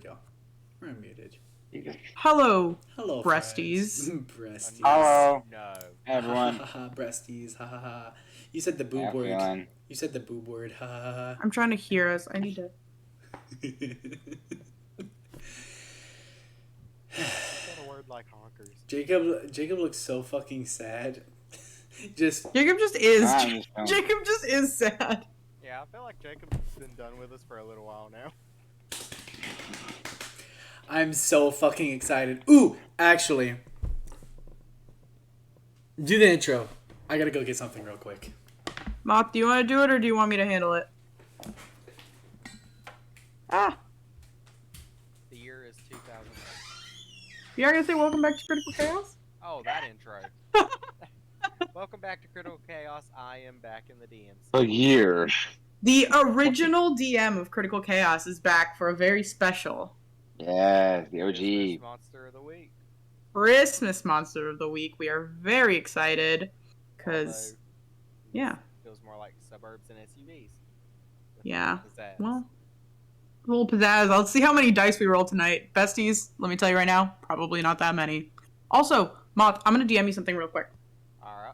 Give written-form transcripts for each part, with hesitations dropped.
go. We're unmuted. Hello, Hello, breasties. Breasties. Hello, No. everyone. Ha ha ha, breasties. Ha ha ha. You said the How boob word. feeling? You said the boob word. Ha ha ha. I'm trying to hear us. I need to. Said a word like honkers. Jacob looks so fucking sad. Just Jacob just is. I'm just feeling- Jacob just is sad. Yeah, I feel like Jacob's been done with us for a little while now. I'm so fucking excited. Ooh, actually, do the intro. I gotta go get something real quick. Moth, do you want to do it or do you want me to handle it? Ah, The year is 2008. you are gonna say welcome back to Critical Chaos? Oh, that intro. Welcome back to Critical Chaos. I am back in the DMs. A year. The original DM of Critical Chaos is back for a very special Yes, the Christmas OG. Monster of the Week. Christmas Monster of the Week. We are very excited because, Although, yeah, feels more like suburbs and SUVs. with yeah. pizzazz. Well, a little pizzazz. Let's see how many dice we roll tonight. Besties, let me tell you right now, probably not that many. Also, Moth, I'm gonna DM you something real quick. Alright.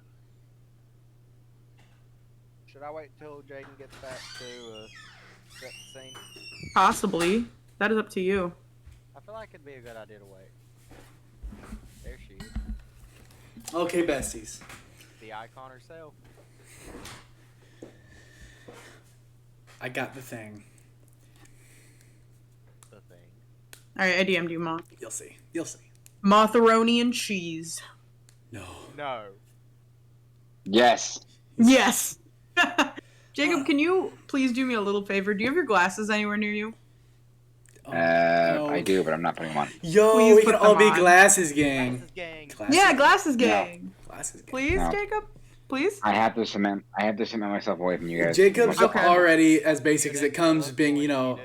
Should I wait till Jaden gets back to set the scene? Possibly. That is up to you. I feel like it'd be a good idea to wait. There she is. Okay, besties. The icon herself. I got the thing. The thing. Alright, I DM'd you, Moth. You'll see. You'll see. Motheroni and cheese. No. No. Yes. Yes! Jacob, can you please do me a little favor? Do you have your glasses anywhere near you? Oh, no. I do, but I'm not putting them on. Yo, Please we put can all them be on. glasses gang. Glasses gang. Yeah, glasses gang. Glasses gang. Please, No. Jacob? Please? I have to cement myself away from you guys. Jacob's Okay. already as basic as it comes, being, you know,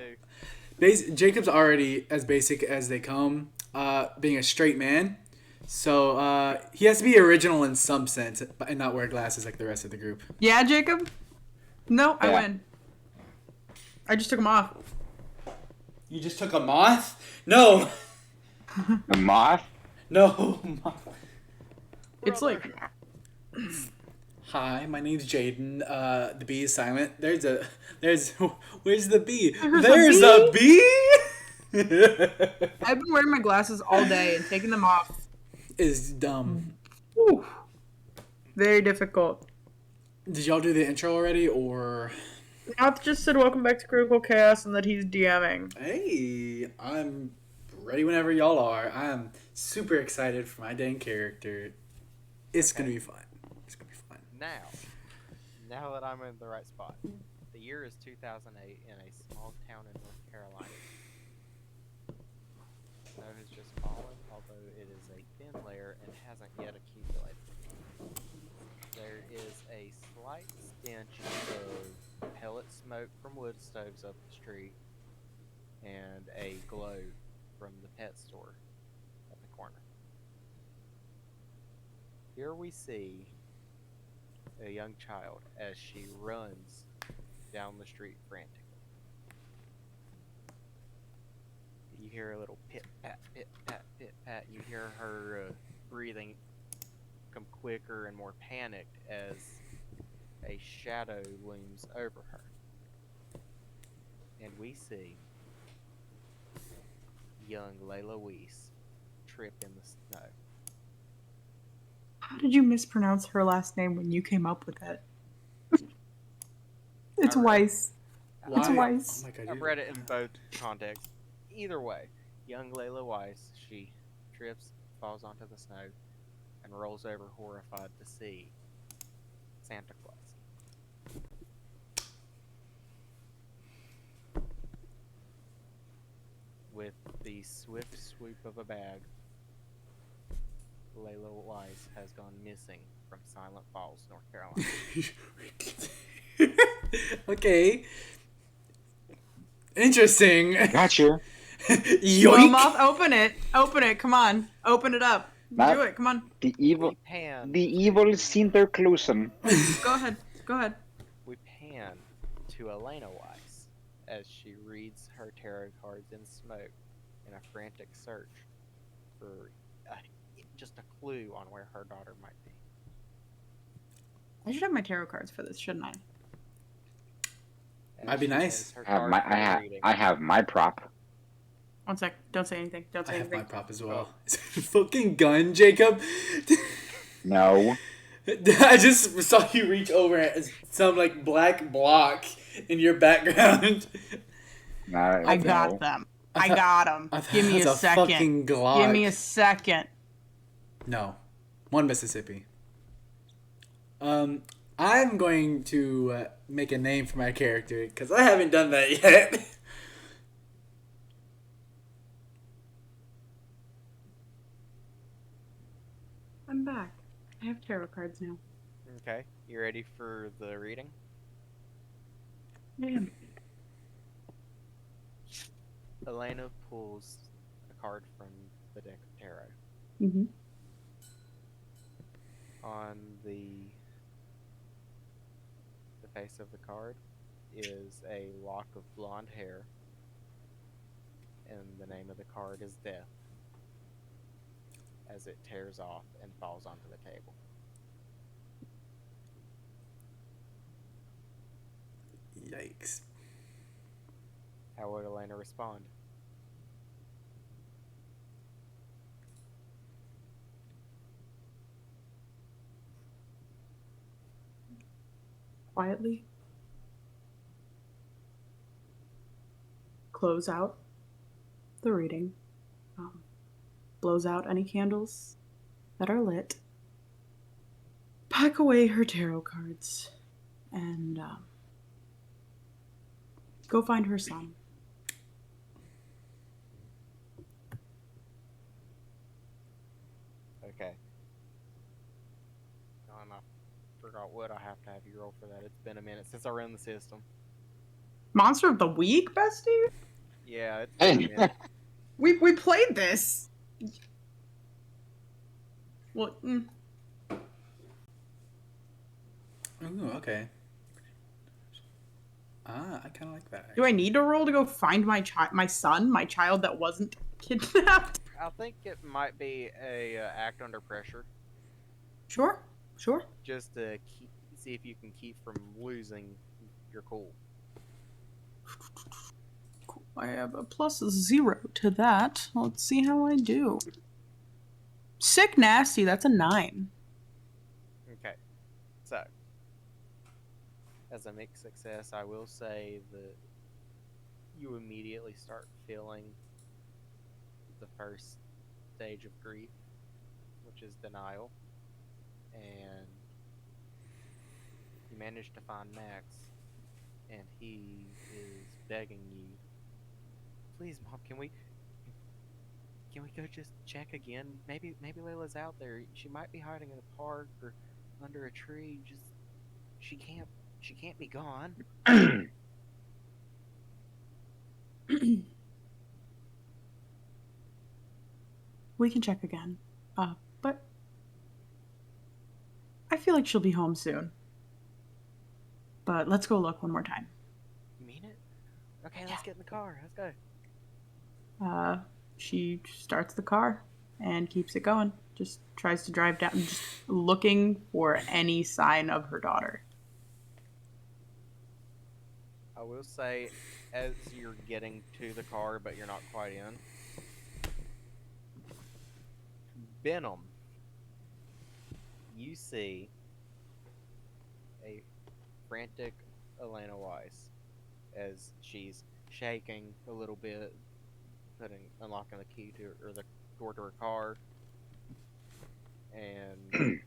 do. Jacob's already as basic as they come, being a straight man. So he has to be original in some sense and not wear glasses like the rest of the group. Yeah, Jacob? No, I Yeah. win. I just took them off. You just took a moth? No. The moth? No. Moth. It's like... Hi, my name's Jaden. The B is silent. Where's the B? There's There's a a bee? I've been wearing my glasses all day and taking them off. Is dumb. Whew. Very difficult. Did y'all do the intro already, or? Moth just said welcome back to Critical Chaos and that he's DMing. Hey, I'm ready whenever y'all are. I'm super excited for my dang character. It's gonna be fun. It's gonna be fun. Now that I'm in the right spot. The year is 2008 in a small town in North Carolina. Snow has just fallen, although it is a thin layer and hasn't yet accumulated. There is a slight stench of pellet smoke from wood stoves up the street and a glow from the pet store at the corner. Here we see a young child as she runs down the street frantically. You hear a little pit pat, pit pat, pit pat. You hear her breathing become quicker and more panicked as a shadow looms over her. And we see young Layla Weiss trip in the snow. How did you mispronounce her last name when you came up with it? It's Alright. Weiss. It's Why? Weiss. Oh my god. I've read it in both contexts. Either way, young Layla Weiss, she trips, falls onto the snow, and rolls over horrified to see Santa Claus. With the swift swoop of a bag, Layla Weiss has gone missing from Silent Falls, North Carolina. Okay. Interesting. Gotcha. Well, Yoink. Moth, open it. Open it. Come on. Open it up. That- Do it. Come on. The evil We pan Sinterklaasen. Go ahead. Go ahead. to Alena Weiss as she reads her tarot cards in smoke in a frantic search for a, just a clue on where her daughter might be. I should have my tarot cards for this, shouldn't I? As Might be she nice. says her I have card my for the reading. I have my prop. One sec. Don't say anything. Don't I say have my anything. prop as well. Is it a fucking gun, Jacob? No. I just saw you reach over at some like black block in your background. Not, I no. got them. I I thought- got them. I thought Give me it a was a second. fucking Glock. Give me a second. No. One Mississippi. I'm going to make a name for my character because I haven't done that yet. I'm back. I have tarot cards now. Okay, you ready for the reading? Man. Alena pulls a card from the deck of tarot. Mm-hmm. On the face of the card is a lock of blonde hair, and the name of the card is Death, as it tears off and falls onto the table. Yikes. How would Alena respond? Quietly. Close out the reading. Blows out any candles that are lit. Pack away her tarot cards. And go find her son. Okay. Oh, and I forgot what I have to have you roll for that. It's been a minute since I ran the system. Monster of the Week, bestie? Yeah, it's been a minute. We played this. Well, Ooh, okay. I kind of like that. do I need to roll to go find my son, my child that wasn't kidnapped? I think it might be a act under pressure, Sure. just to see if you can keep from losing your cool. Cool. I have a +0 to that. Let's see how I do. Sick nasty, that's a 9. Okay, so as a mixed success, I will say that you immediately start feeling the first stage of grief, which is denial, and you manage to find Max, and he is begging you, please, Mom, can we go just check again? Maybe Layla's out there. She might be hiding in a park or under a tree. Just she can't be gone. We can check again. But I feel like she'll be home soon. But let's go look one more time. You mean it? Okay, let's get in the car. Let's go. She starts the car and keeps it going. Just tries to drive down, just looking for any sign of her daughter. I will say, as you're getting to the car, but you're not quite in, Benham, you see a frantic Alena Weiss as she's shaking a little bit, unlocking the key to or the door to her car, and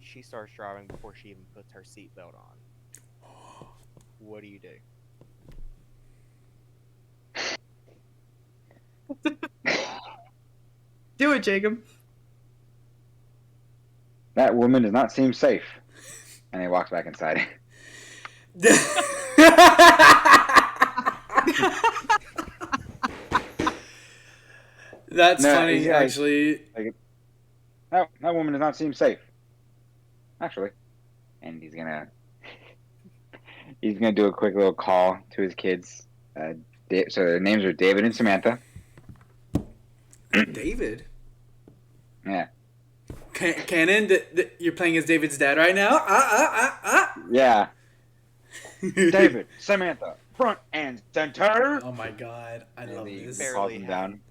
she starts driving before she even puts her seatbelt on. What do you do? Do it, Jacob. That woman does not seem safe. And he walks back inside. That's No, funny, he's like- actually. That woman does not seem safe. Actually. And he's gonna do a quick little call to his kids. So their names are David and Samantha. David? Yeah. Canon, you're playing as David's dad right now? Yeah. David, Samantha, front and center. Oh my god, I And love he this. calls them down.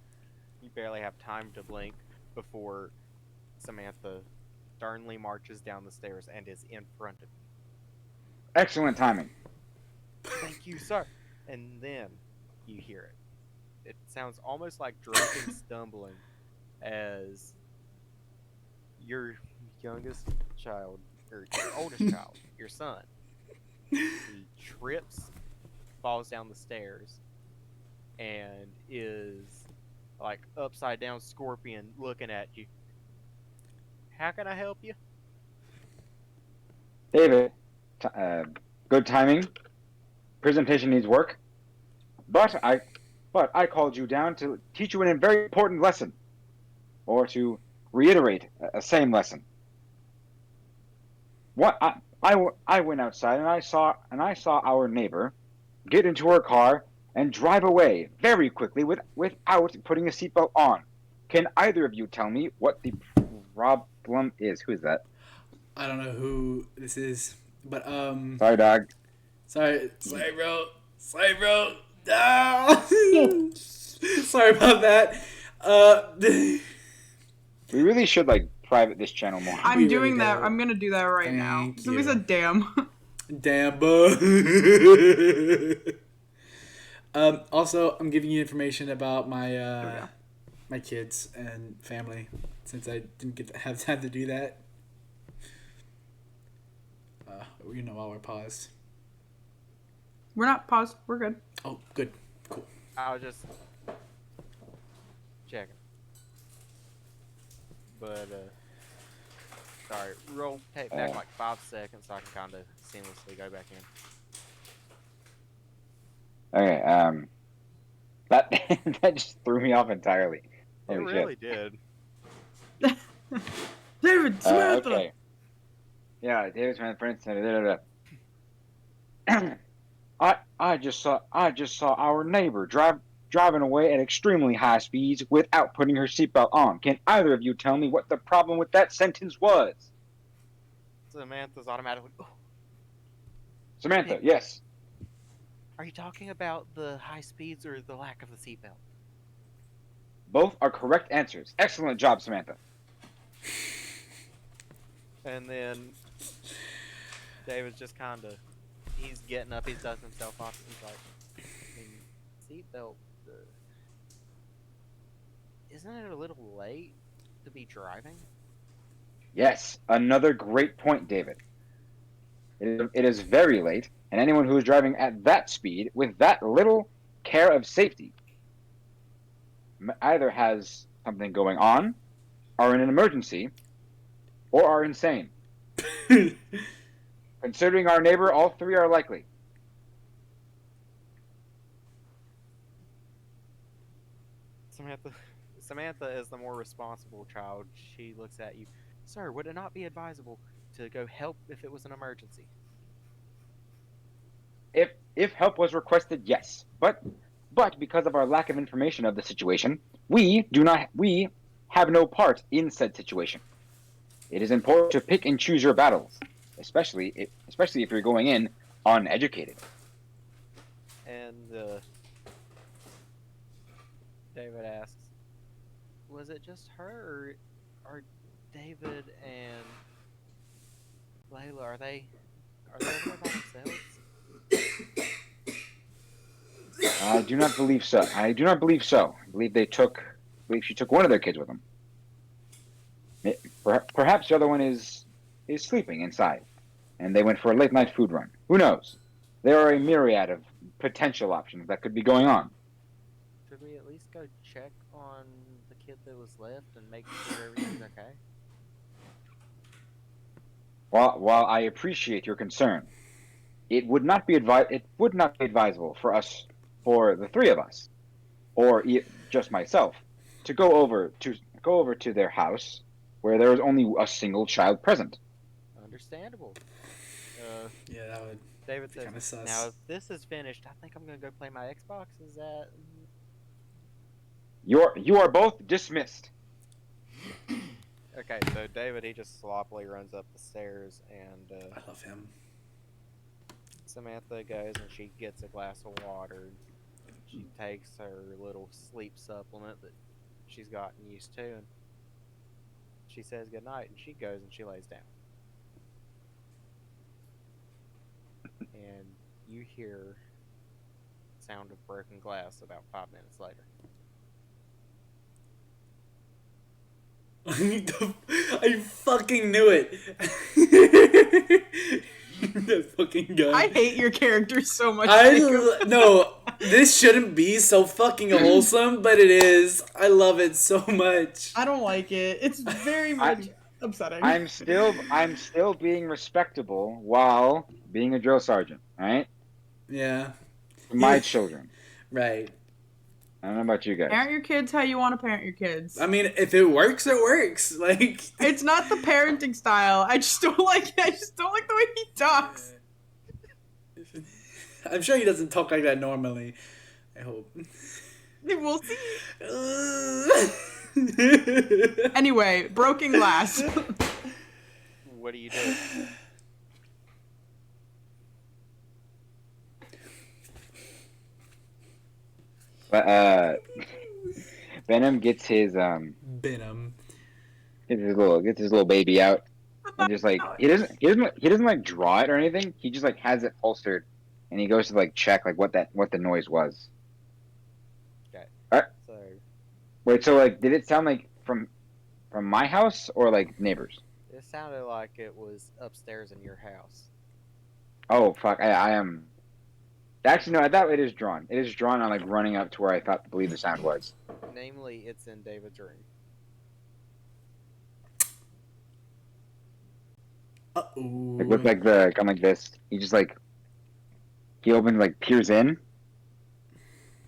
You barely have time to blink before Samantha sternly marches down the stairs and is in front of you. Excellent timing. Thank you, sir. And then you hear it. It sounds almost like drunken stumbling as your youngest child, or your oldest child, your son, he trips, falls down the stairs, and is like upside down scorpion looking at you. How can I help you? David, good timing. Presentation needs work. But I called you down to teach you a very important lesson, or to reiterate a same lesson. What I went outside and I saw our neighbor get into her car and drive away very quickly without putting a seatbelt on. Can either of you tell me what the problem is? Who is that? I don't know who this is, but Sorry, dog. sorry, bro, no. Sorry about that. We really should private this channel more. I'm We doing really that. do. I'm gonna do that right now. Thank Somebody you. said damn. Damn, bro. Also, I'm giving you information about my my kids and family, since I didn't get to have time to do that. While we're paused. We're not paused. We're good. Oh, good. Cool. I was just checking. But, sorry, roll tape back like 5 seconds so I can kind of seamlessly go back in. Okay, that just threw me off entirely. It Holy really shit. did. David, Samantha. Okay. Yeah, David Samantha, for instance. I just saw our neighbor driving away at extremely high speeds without putting her seatbelt on. Can either of you tell me what the problem with that sentence was? Samantha's automatically. Oh, Samantha, yes. are you talking about the high speeds or the lack of the seatbelt? Both are correct answers. Excellent job, Samantha. And then David's just kind of, he's getting up, he's dusting himself off. He's like, I mean, seatbelt, isn't it a little late to be driving? Yes, another great point, David. It is very late, and anyone who is driving at that speed with that little care of safety either has something going on, are in an emergency, or are insane. Considering our neighbor, all three are likely. Samantha is the more responsible child. She looks at you. Sir, would it not be advisable to go help if it was an emergency? If help was requested, yes. But because of our lack of information of the situation, we have no part in said situation. It is important to pick and choose your battles, especially if you're going in uneducated. And David asks, was it just her, or are David and Layla, are they over there by themselves? I do not believe so. I believe she took one of their kids with them. Perhaps the other one is sleeping inside, and they went for a late night food run. Who knows? There are a myriad of potential options that could be going on. Should we at least go check on the kid that was left and make sure everything's okay? While I appreciate your concern, it would not be advisable for the three of us, or just myself, to go over to their house where there is only a single child present. Understandable. Yeah, David says, Kinda sus. now if this is finished, I think I'm gonna go play my Xbox. Is that? You are both dismissed. Okay, so David, he just sloppily runs up the stairs, and I love him. Samantha goes and she gets a glass of water. She takes her little sleep supplement that she's gotten used to, and she says goodnight, and she goes and she lays down. And you hear sound of broken glass about 5 minutes later. I fucking knew it. That fucking gun. I hate your character so much. Jacob. No, this shouldn't be so fucking wholesome, but it is. I love it so much. I don't like it. It's very much upsetting. I'm still being respectable while being a drill sergeant. All right, Yeah. my children. Right. I don't know about you guys. Parent your kids how you want to parent your kids. I mean, if it works, it works. Like, It's not the parenting style. I just don't like it. I just don't like the way he talks. I'm sure he doesn't talk like that normally. I hope. We'll see. Anyway, broken glass. What do you do? But Benham gets his Benham. gets his little baby out and just like he doesn't like draw it or anything. He just like has it holstered and he goes to like check like what the noise was. Okay. Alright. So Wait, so like did it sound like from my house or like neighbors? it sounded like it was upstairs in your house. Oh fuck! I am. Actually, no. I thought it is drawn. It is drawn on like running up to where I believe the sound was. Namely, it's in David's room. Uh-oh. Like with like the gun like this. He just like he opens like peers in.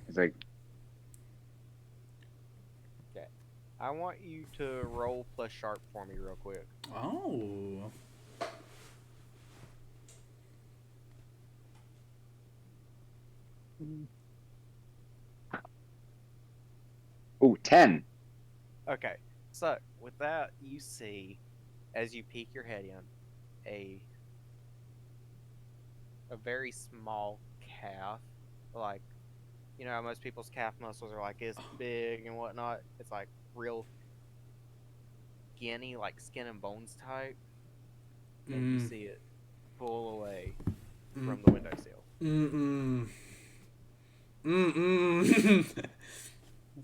He's like, I want you to roll plus sharp for me real quick. Oh. ooh, 10. Okay, so with that, you see, as you peek your head in, a very small calf, like, you know how most people's calf muscles are like this big and whatnot. It's like real skinny, like skin and bones type, and you see it pull away from the windowsill.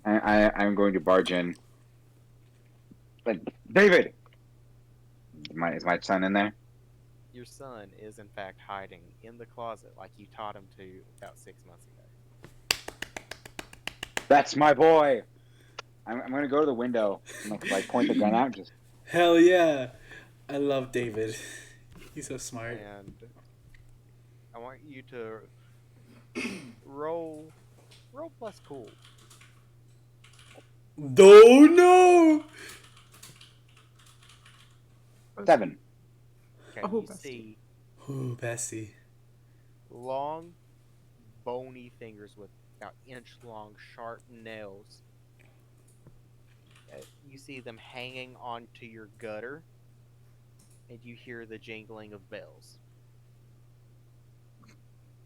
I'm going to barge in. Like, David! Is my son in there? Your son is in fact hiding in the closet like you taught him to about 6 months ago. That's my boy! I'm gonna go to the window and like point the gun out and just... Hell yeah. I love David. He's so smart. And I want you to roll plus cool. No! 7. Okay, Oh, you Bessie. see Ooh, Bessie. long, bony fingers with about inch-long, sharp nails. You see them hanging onto your gutter, and you hear the jingling of bells.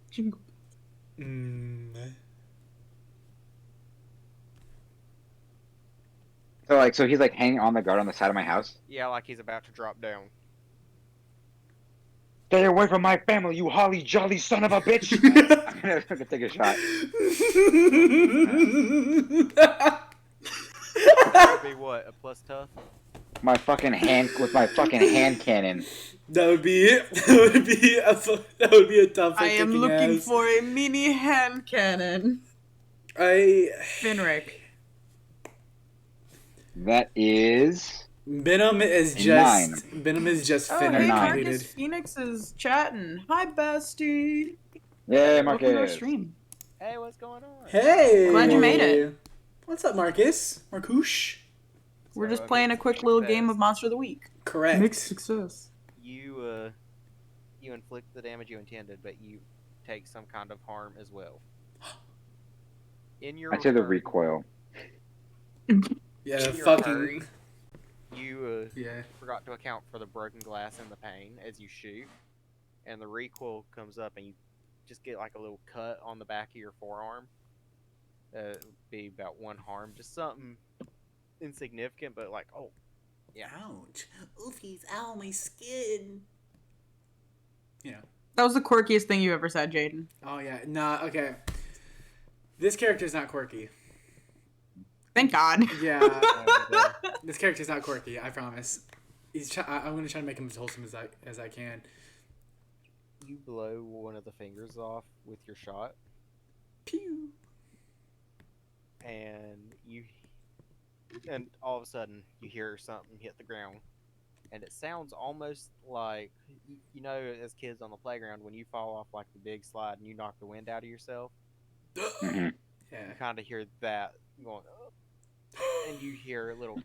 Jingle. So he's like hanging on the guard on the side of my house? Yeah, like he's about to drop down. Stay away from my family, you holly jolly son of a bitch! I'm gonna take a shot. That would be what, a plus tough? My fucking hand with my fucking hand cannon. That would be it. That would be a tough. I am looking ass. for a mini hand cannon. Finrick. That is Benham is a just 9. Benham is just Oh, Finrick hey, 9. Marcus completed. Phoenix is chatting. Hi, bestie. Yay, Welcome to our Marcus. stream. Hey, what's going on? Hey. Glad you made it. What's up, Marcus? Marcouche? We're So, just playing a quick little game of Monster of the Week. Correct. Mixed success. You you inflict the damage you intended, but you take some kind of harm as well. In your I say the turn, recoil. Yeah, in your fucking. hurry, you Yeah. forgot to account for the broken glass and the pain as you shoot, and the recoil comes up, and you just get like a little cut on the back of your forearm. It would be about 1 harm, just something insignificant, but like, oh, yeah. Ouch. Oofies, ow, my skin. You know. That was the quirkiest thing you ever said, Jaden. Oh, yeah. Nah, okay. This character's not quirky. Thank God. Yeah. And, This character's not quirky, I promise. I'm going to try to make him as wholesome as I can. you blow one of the fingers off with your shot, Pew. and all of a sudden you hear something hit the ground, and it sounds almost like as kids on the playground when you fall off like the big slide and you knock the wind out of yourself. Mhm. Yeah. You kind of hear that going, and you hear a little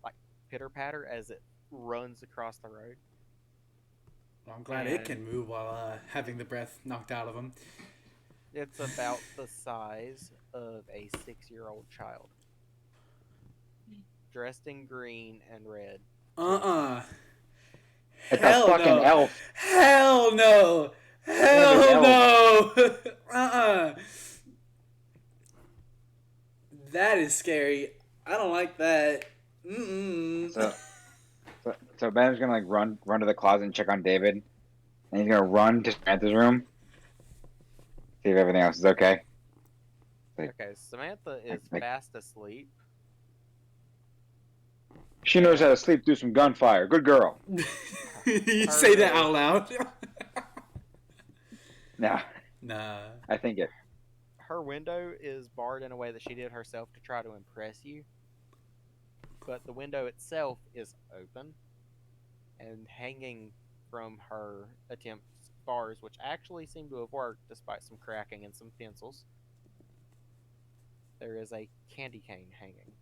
like pitter patter as it runs across the road. Well, I'm glad it can move while having the breath knocked out of him. It's about the size of a 6-year-old child, dressed in green and red. It's Hell a fucking no. elf. Hell no. Hell no. That is scary. I don't like that. Mm-mm. So Ben's gonna like run to the closet and check on David, and he's gonna run to Samantha's room, see if everything else is okay. Okay, Samantha is Like- fast asleep. She knows how to sleep through some gunfire. Good girl. You say that out loud. Nah, Nah. I think it. Her window is barred in a way that she did herself to try to impress you, but the window itself is open, and hanging from her attempts bars, which actually seem to have worked despite some cracking and some pencils, there is a candy cane hanging.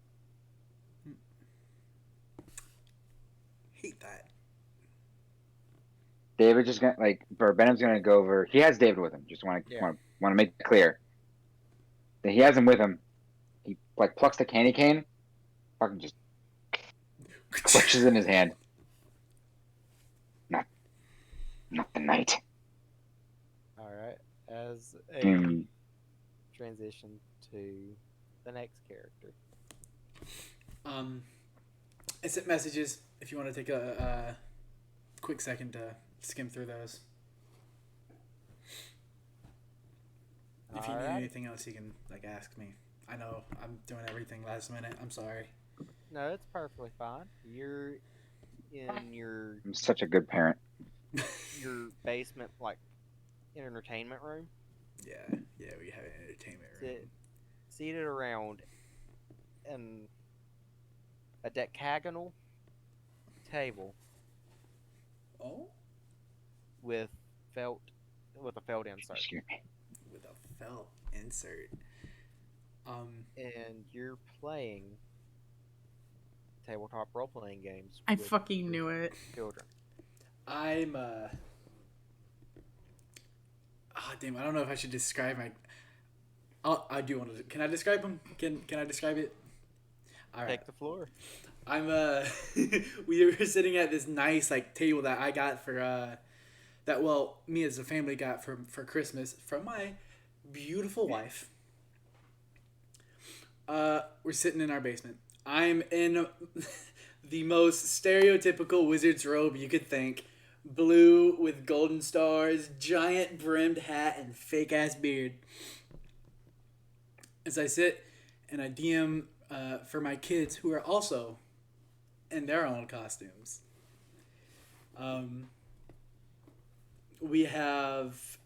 Hate that. David just gonna or Benham's gonna go over. He has David with him. Just want to make it clear that he has him with him. He like plucks the candy cane, fucking just crushes it in his hand. Not the night. All right, as a Mm. transition to the next character. I sent messages if you want to take a quick second to skim through those. If you need Alright. anything else, you can ask me. I know I'm doing everything last minute. I'm sorry. No, it's perfectly fine. You're in your I'm such a good parent. basement, like entertainment room, Yeah, we have an entertainment room. seated around a decagonal table Oh, with a felt insert, Excuse me. with a felt insert. and you're playing tabletop role-playing games. I with fucking your knew it. children. I'm damn, I don't know if I should describe my. I do want to. Can I describe them? Can I describe it? All right. Take the floor. I'm we were sitting at this nice table that I got for me as a family got for Christmas from my beautiful wife. We're sitting in our basement. I'm in the most stereotypical wizard's robe you could think. Blue with golden stars, giant brimmed hat, and fake ass beard. As I sit and I DM for my kids who are also in their own costumes. We have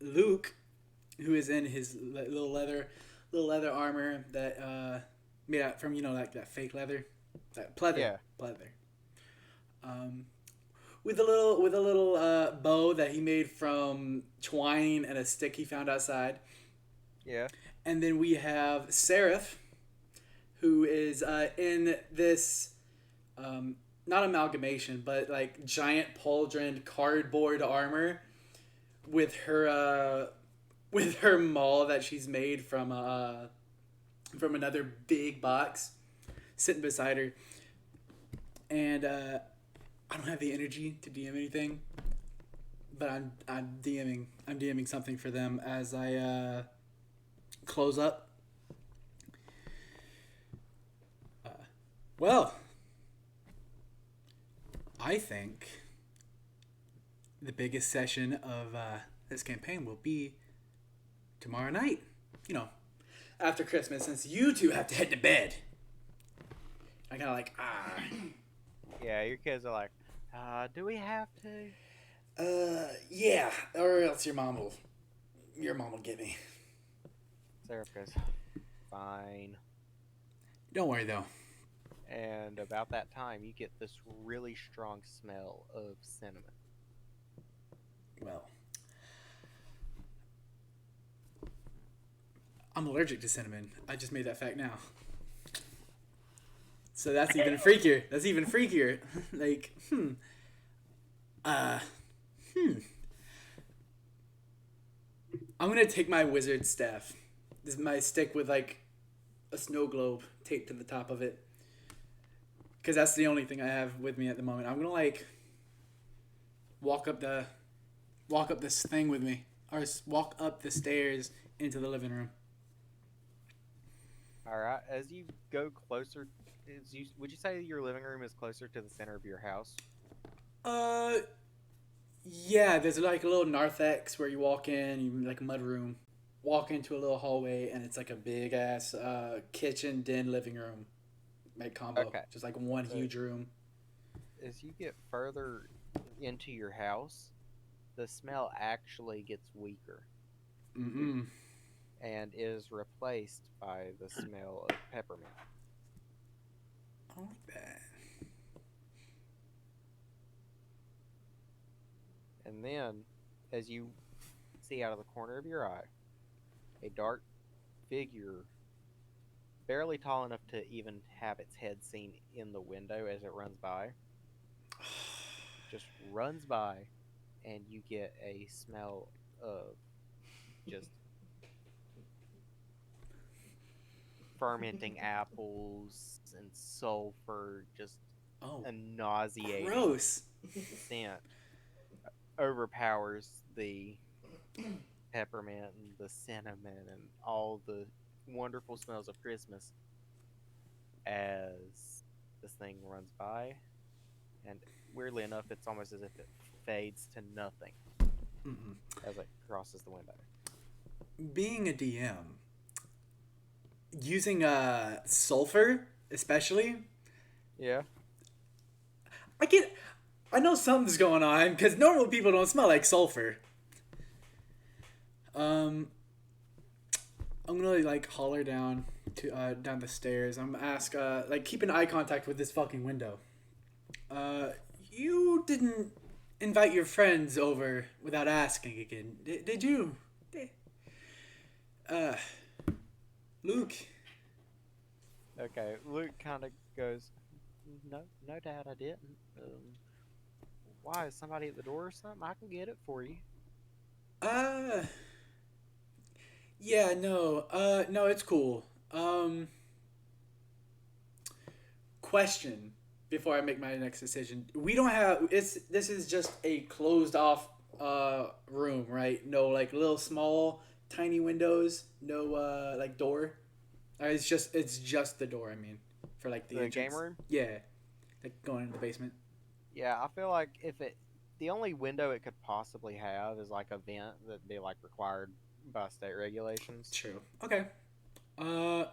Luke, who is in his little leather armor that made out from that fake leather, that pleather. Yeah. Pleather. With a little bow that he made from twine and a stick he found outside. Yeah. And then we have Seraph, who is in this not amalgamation, but like giant pauldron cardboard armor with her maul that she's made from another big box sitting beside her. And I don't have the energy to DM anything, but I'm DMing something for them as I close up. Well, I think the biggest session of this campaign will be tomorrow night. You know, after Christmas, since you two have to head to bed. I kind of like, Yeah, your kids are like, do we have to? Yeah, or else your mom will get me. Seraph goes, fine. Don't worry though. And about that time, you get this really strong smell of cinnamon. Well, I'm allergic to cinnamon. I just made that fact now. So that's even freakier. That's even freakier. Like, I'm gonna take my wizard staff. This is my stick with like a snow globe taped to the top of it. Because that's the only thing I have with me at the moment. I'm gonna like walk up this thing with me, or walk up the stairs into the living room. All right, as you go closer, would you say your living room is closer to the center of your house? Yeah. There's like a little narthex where you walk in, you like a mud room, walk into a little hallway, and it's like a big ass kitchen den living room, like combo. Okay. Just like one huge room. As you get further into your house, the smell actually gets weaker. Mm-mm. And is replaced by the smell of peppermint. I don't like that. And then, as you see out of the corner of your eye, a dark figure, barely tall enough to even have its head seen in the window as it runs by, just runs by, and you get a smell of just fermenting apples and sulfur, just a nauseating gross scent overpowers the peppermint and the cinnamon and all the wonderful smells of Christmas as this thing runs by. And weirdly enough, it's almost as if it fades to nothing as it crosses the window. Being a DM, using sulfur especially. Yeah. I know something's going on because normal people don't smell like sulfur. I'm gonna like holler down to down the stairs. I'm gonna ask like keep an eye contact with this fucking window. You didn't invite your friends over without asking again, did you? Luke. Okay, Luke kind of goes, no, Dad, I didn't. Why, is somebody at the door or something? I can get it for you. Yeah, no, it's cool. Question before I make my next decision. We don't have, this is just a closed off room, right? No like little small tiny windows, no like door. It's just the door, I mean, for like the entrance. Game room? Yeah. Like going into the basement. Yeah, I feel like the only window it could possibly have is like a vent that'd be like required by state regulations. True. Okay. Yeah,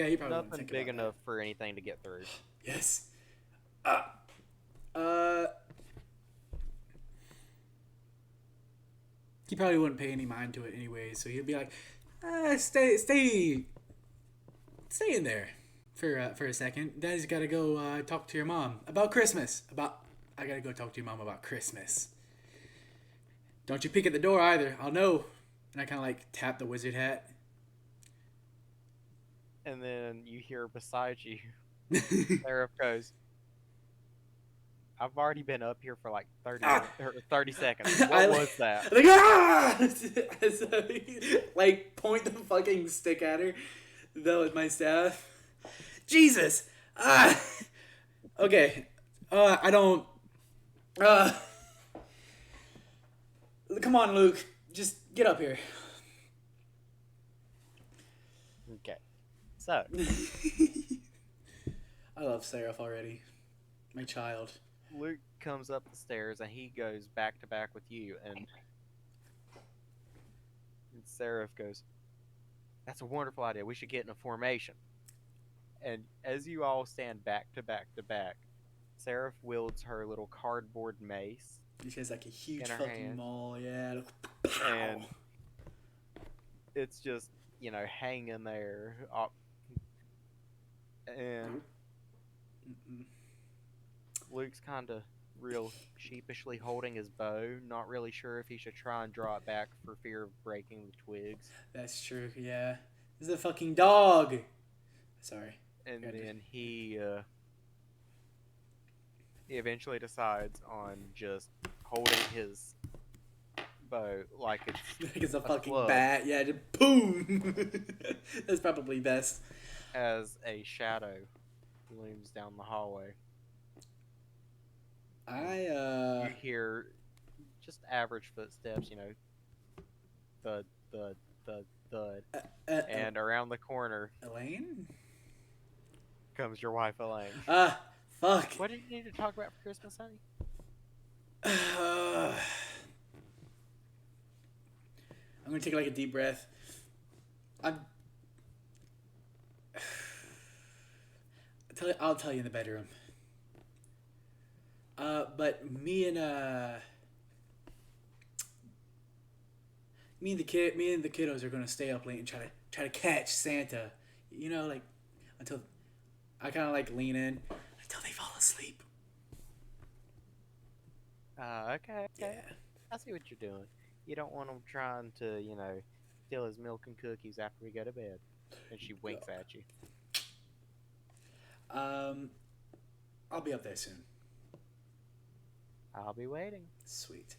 he probably wouldn't Nothing think big about enough for anything to get through. that. Yes. He probably wouldn't pay any mind to it anyway, so he'd be like, stay in there for a second. Daddy's gotta go talk to your mom about Christmas. I gotta go talk to your mom about Christmas. Don't you peek at the door either. I'll know. And I kind of like tap the wizard hat. And then you hear beside you, Seraph goes, I've already been up here for like 30 Ah! minutes, or 30 seconds. I What was that? Like, ah! So, like, point the fucking stick at her. That was my staff. Jesus! Ah! Okay. I don't. Come on, Luke. Just get up here. Okay. So, I love Seraph already. My child. Luke comes up the stairs and he goes back to back with you, and Seraph goes, "That's a wonderful idea. We should get in a formation." And as you all stand back to back to back, Seraph wields her little cardboard mace, She has like a huge in her fucking hand. maul, yeah. And it's just, hanging there. And Luke's kind of real sheepishly holding his bow, not really sure if he should try and draw it back for fear of breaking the twigs. That's true, yeah. This is a fucking dog! Sorry. And then he eventually decides on just holding his bow like it's Like it's a fucking club, bat, yeah, just boom! That's probably best. as a shadow looms down the hallway. You hear just average footsteps, thud, thud, thud, thud. And around the corner Elaine? comes your wife, Elaine. Fuck. What did you need to talk about for Christmas, honey? I'm gonna take like a deep breath. I'll tell you in the bedroom. But me and the kiddos are gonna stay up late and try to catch Santa. Like until I kind of like lean in until they fall asleep. Okay. Yeah. I see what you're doing. You don't want them trying to, steal his milk and cookies after we go to bed. And she winks at you. I'll be up there soon. I'll be waiting. Sweet.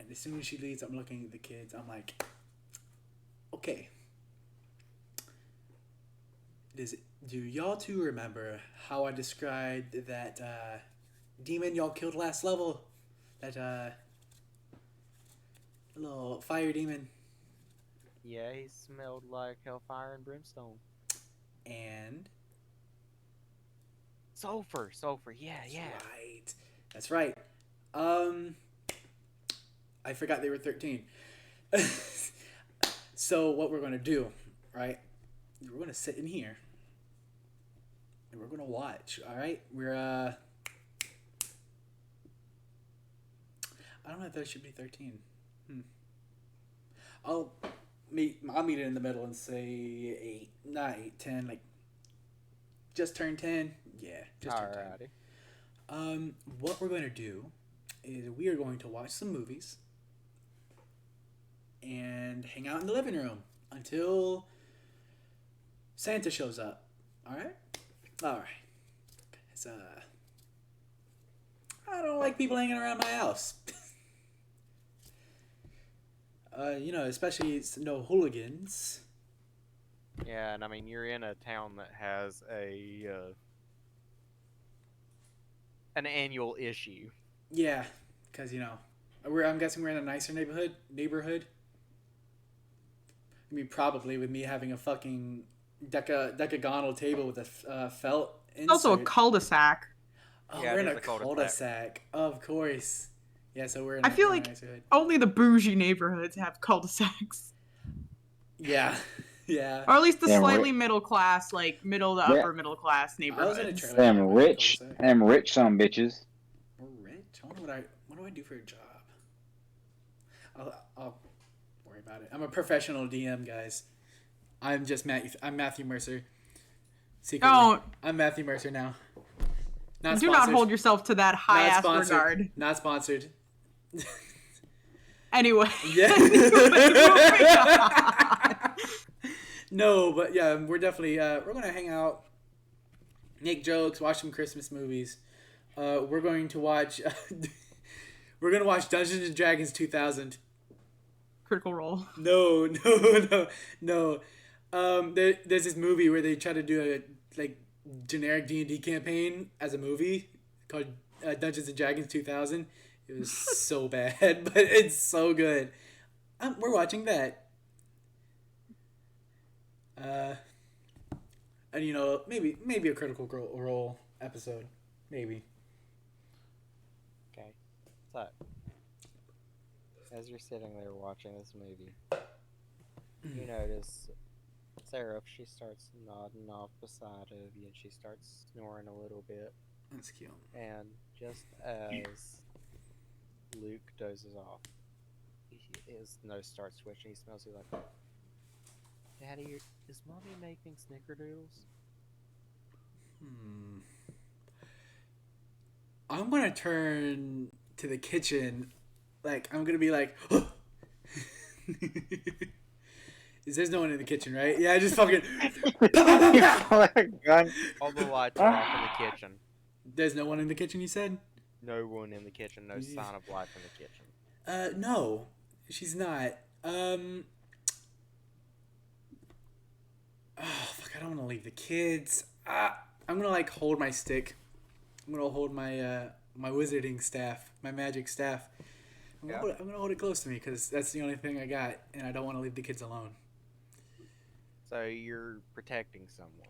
And as soon as she leaves, I'm looking at the kids. I'm like, okay. Do y'all two remember how I described that demon y'all killed last level? That little fire demon. Yeah, he smelled like hellfire and brimstone. And Sulfur, yeah. right. That's right. I forgot they were 13. So what we're gonna do, right? We're gonna sit in here and we're gonna watch. All right, I don't know if that should be 13. I'll meet it in the middle and say 8, not 8, 10, like just turned 10. Yeah, just turned 10. Alrighty. What we're going to do is we are going to watch some movies and hang out in the living room until Santa shows up. All right. It's I don't like people hanging around my house. Especially no hooligans. Yeah, and I mean, you're in a town that has an annual issue. Yeah, because I'm guessing we're in a nicer neighborhood. I mean, probably with me having a fucking decagonal table with a felt insert. Also a cul-de-sac. Oh, Yeah, we're in it a is a cul-de-sac. cul-de-sac. Of course. Yeah, so we're in I feel a like nicer hood. only the bougie neighborhoods have cul-de-sacs. Yeah. Yeah. Or at least the Yeah, slightly middle class, like middle to upper middle class I was in a neighborhoods. trailer. Them rich some bitches. We're rich? I wonder what do I do for a job? I'll worry about it. I'm a professional DM, guys. I'm Matthew Mercer. Secretly. Don't. I'm Matthew Mercer now. Do not hold yourself to that high-ass regard. Not sponsored. Anyway. Yeah. Moving on. No, but yeah, we're definitely we're gonna hang out, make jokes, watch some Christmas movies. we're going to watch. We're gonna watch Dungeons and Dragons 2000. Critical Role. No, no. There's this movie where they try to do a like generic D&D campaign as a movie called Dungeons and Dragons 2000. It was so bad, but it's so good. We're watching that. And maybe a Critical Role episode, maybe. Okay. So, as you're sitting there watching this movie, you notice Seraph, she starts nodding off beside of you, and she starts snoring a little bit. That's cute. And just as Luke dozes off, his nose starts twitching. He smells you like, Daddy, is Mommy making snickerdoodles? I'm gonna turn to the kitchen, like I'm gonna be like, there's no one in the kitchen, right? Yeah, I just fucking. Gun. All the lights are off in the kitchen. There's no one in the kitchen. You said? No one in the kitchen. No sign of life in the kitchen. No, she's not. Oh fuck! I don't want to leave the kids. I'm gonna like hold my stick. I'm gonna hold my my wizarding staff, my magic staff. I'm gonna hold it close to me because that's the only thing I got, and I don't want to leave the kids alone. So you're protecting someone.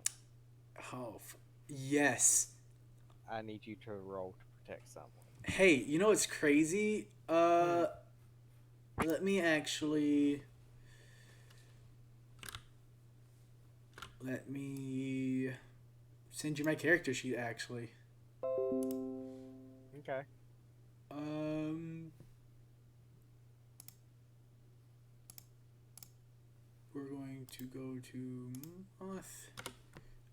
Oh, yes. I need you to roll to protect someone. Hey, you know what's crazy? Let me actually. Let me send you my character sheet. Actually. Okay. We're going to go to Moth,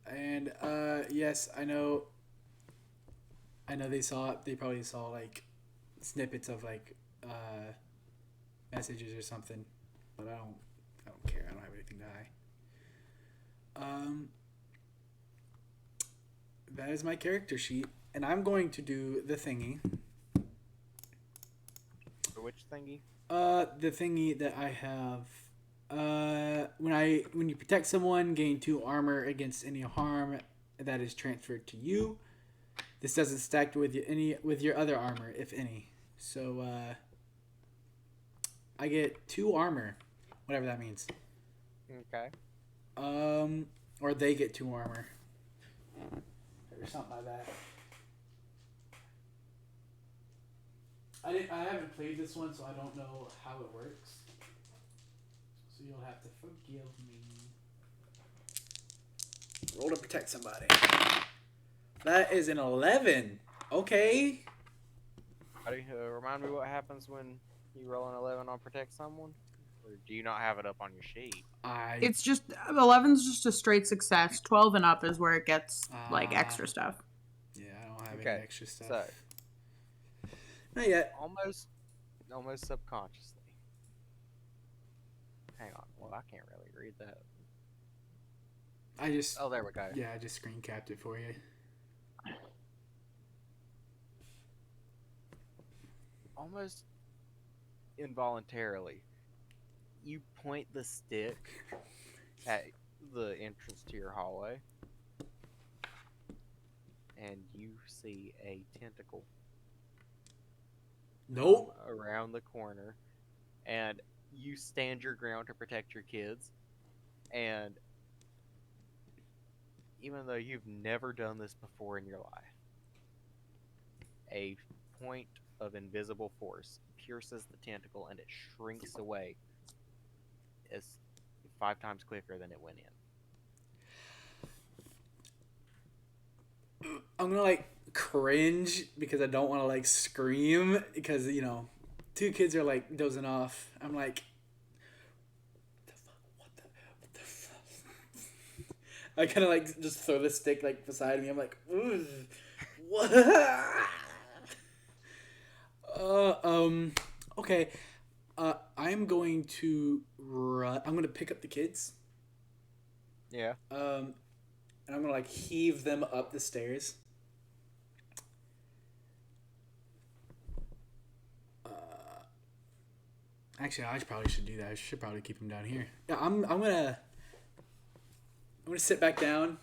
and yes, I know. They probably saw like snippets of like messages or something, but I don't care. I don't have anything to hide. That is my character sheet, and I'm going to do the thingy. For which thingy? The thingy that I have. When you protect someone, gain 2 armor against any harm that is transferred to you. This doesn't stack with your other armor, if any. So I get 2 armor, whatever that means. Okay. Or they get 2 armor, or something like that. I haven't played this one, so I don't know how it works. So you'll have to forgive me. Roll to protect somebody. That is an 11. Okay. Remind me what happens when you roll an 11 on protect someone? Or do you not have it up on your sheet? It's just 11's just a straight success. 12 and up is where it gets like extra stuff. Yeah, I don't have any extra stuff. So, not yet. Almost subconsciously. Hang on. Well, I can't really read that. Oh, there we go. Yeah, I just screen capped it for you. Almost involuntarily, you point the stick at the entrance to your hallway, and you see a tentacle. Nope. Around the corner, and you stand your ground to protect your kids, and even though you've never done this before in your life, a point of invisible force pierces the tentacle and it shrinks away as 5 times quicker than it went in. I'm gonna like cringe because I don't want to like scream because 2 kids are like dozing off. I'm like, what the fuck? I kind of like just throw the stick like beside me. I'm like, ooh, what? Okay. I'm going to run. I'm gonna pick up the kids. Yeah. And I'm gonna like heave them up the stairs. Actually, I probably should do that. I should probably keep him down here. Yeah, I'm gonna sit back down,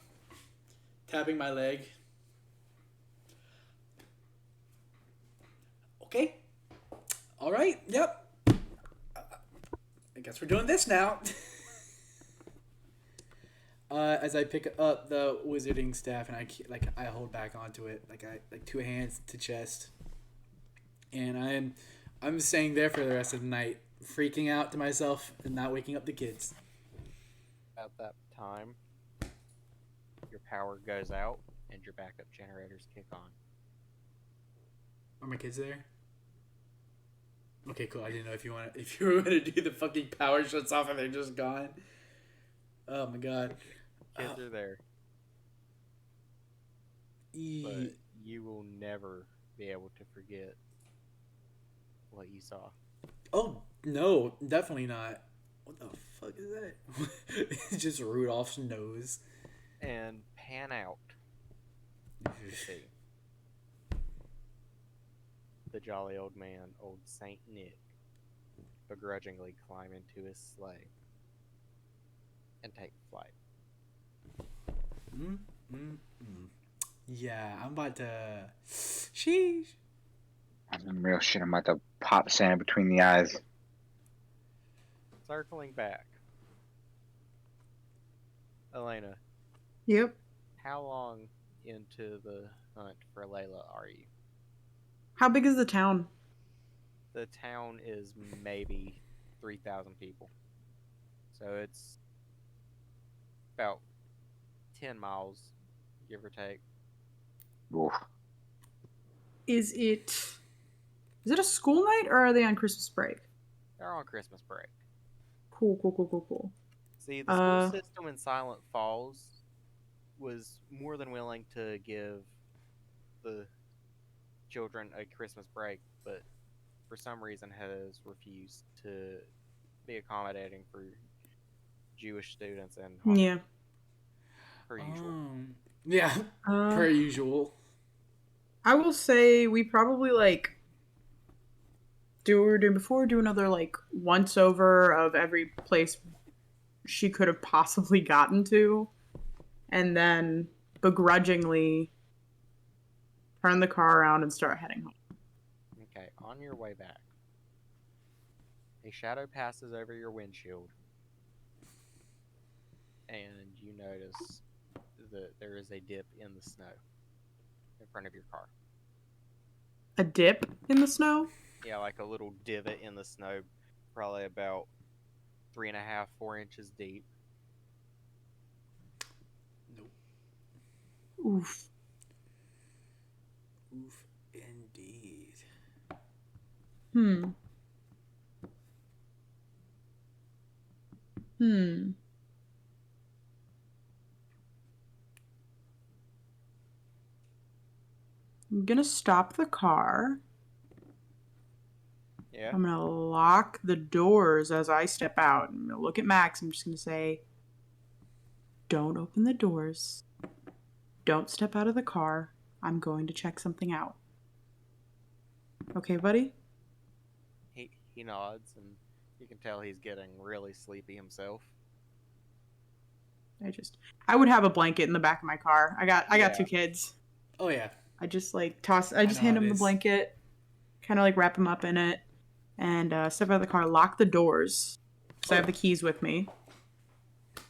tapping my leg. Okay. All right. Yep. I guess we're doing this now. As I pick up the wizarding staff and I hold back onto it like two hands to chest, and I'm staying there for the rest of the night, freaking out to myself and not waking up the kids. At that time, your power goes out and your backup generators kick on. Are my kids there? Okay, cool. I didn't know if you were gonna do the fucking power shuts off and they're just gone. Oh my god. Kids are there, but you will never be able to forget what you saw. Oh no, definitely not. What the fuck is that? It's just Rudolph's nose. And pan out to see the jolly old man, old Saint Nick, begrudgingly climb into his sleigh and take flight. Yeah, I'm about to. Sheesh. I'm some real shit. I'm about to pop Santa between the eyes. Circling back, Alena, Yep. how long into the hunt for Layla are you? How big is the town? The town is maybe 3,000 people. So it's about 10 miles, give or take. Oof. Is it a school night or are they on Christmas break? They're on Christmas break. Cool. See, the school system in Silent Falls was more than willing to give the children a Christmas break, but for some reason has refused to be accommodating for Jewish students and Yeah. per usual. Yeah, per usual. I will say we probably do another once over of every place she could have possibly gotten to, and then begrudgingly turn the car around and start heading home. Okay, on your way back, a shadow passes over your windshield, and you notice that there is a dip in the snow in front of your car. A dip in the snow? Yeah, like a little divot in the snow, probably about 3.5, 4 inches deep. Nope. Oof. Oof, indeed. I'm gonna stop the car. Yeah. I'm gonna lock the doors as I step out. I'm gonna look at Max. I'm just gonna say, don't open the doors. Don't step out of the car. I'm going to check something out. Okay, buddy? He nods, and you can tell he's getting really sleepy himself. I would have a blanket in the back of my car. I got 2 kids. Oh yeah. I just hand them the blanket, kind of wrap them up in it, and step out of the car, lock the doors, because I have the keys with me.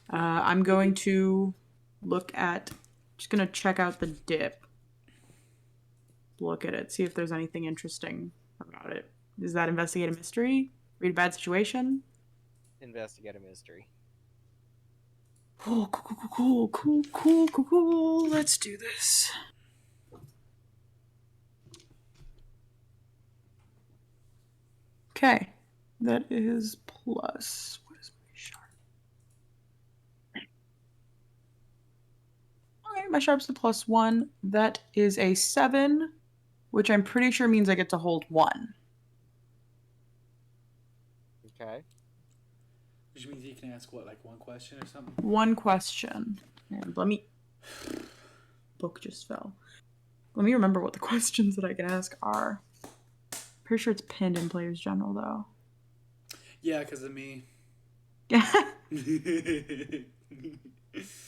I'm going to just going to check out the dip. Look at it, see if there's anything interesting about it. Is that investigate a mystery? Read a bad situation? Investigate a mystery. Cool. Let's do this. Okay. That is plus. What is my sharp? Okay, my sharp's the +1. That is a 7, which I'm pretty sure means I get to hold 1. Okay. Which means you can ask, what, one question or something? 1 question. And book just fell. Let me remember what the questions that I can ask are. Pretty sure it's pinned in Player's General, though. Yeah, because of me.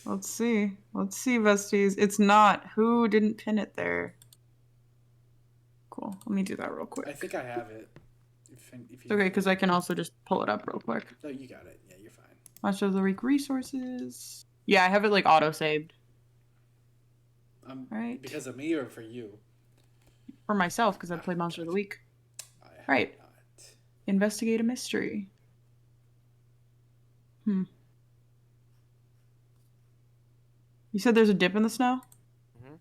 Let's see. Let's see, besties. It's not. Who didn't pin it there? Cool. Let me do that real quick. I think I have it. If It's okay, because I can also just pull it up real quick. No, you got it. Yeah, you're fine. Monster of the Week resources. Yeah, I have it like auto-saved. Right. Because of me or for you? For myself, because I played Monster of the Week. Right. Not. Investigate a mystery. You said there's a dip in the snow? Mm-hmm.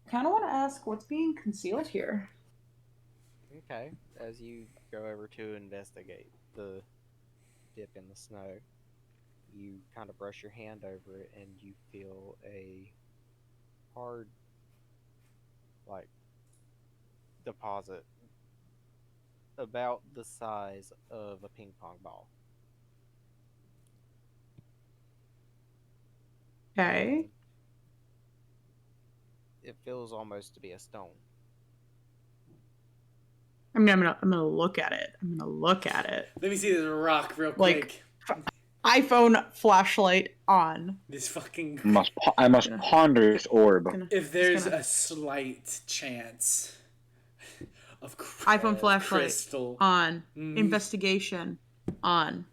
Kind of want to ask what's being concealed here. Okay. As you go over to investigate the dip in the snow, you kind of brush your hand over it and you feel a hard, like, deposit about the size of a ping pong ball. Okay. And it feels almost to be a stone. I mean, I'm gonna look at it. Let me see this rock real Like, quick. iPhone flashlight on. This fucking. I must ponder this orb. If there's a slight chance of iPhone flashlight crystal on. Investigation on.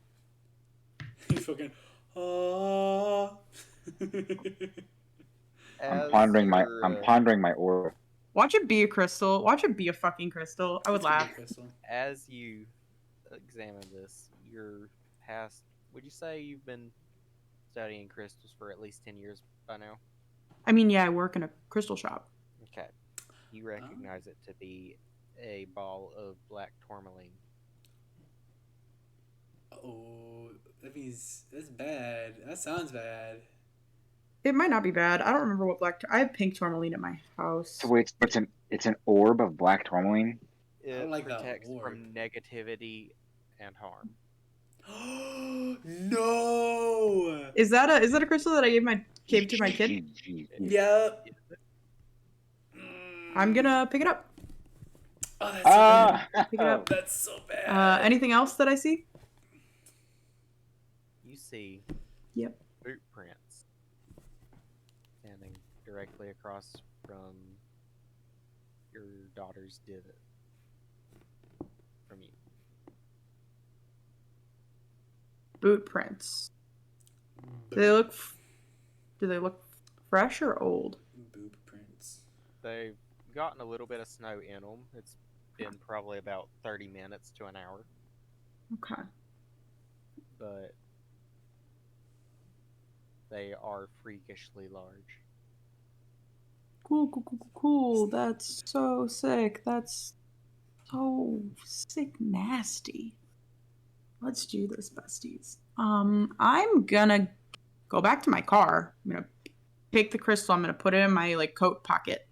You fucking. I'm pondering my orb. Watch it be a crystal. Watch it be a fucking crystal. I would laugh. As you examine this, you're past. Would you say you've been studying crystals for at least 10 years by now? I mean, yeah, I work in a crystal shop. Okay. You recognize it to be a ball of black tourmaline. Oh, that's bad. That sounds bad. It might not be bad. I don't remember what I have pink tourmaline at my house. So wait, it's an orb of black tourmaline? It like protects that orb. from negativity and harm. No! Is that a crystal that I gave to my kid? Yep. I'm gonna pick it up. Oh, that's so bad. Pick it up. That's so bad. Anything else that I see? You see boot prints standing directly across from your daughter's divot from you. Boot prints. Do they look fresh or old? Boob prints. They've gotten a little bit of snow in them. It's been probably about 30 minutes to an hour. Okay. But they are freakishly large. Cool. That's so sick. That's so sick nasty. Let's do this, besties. I'm gonna go back to my car. I'm gonna take the crystal. I'm gonna put it in my coat pocket.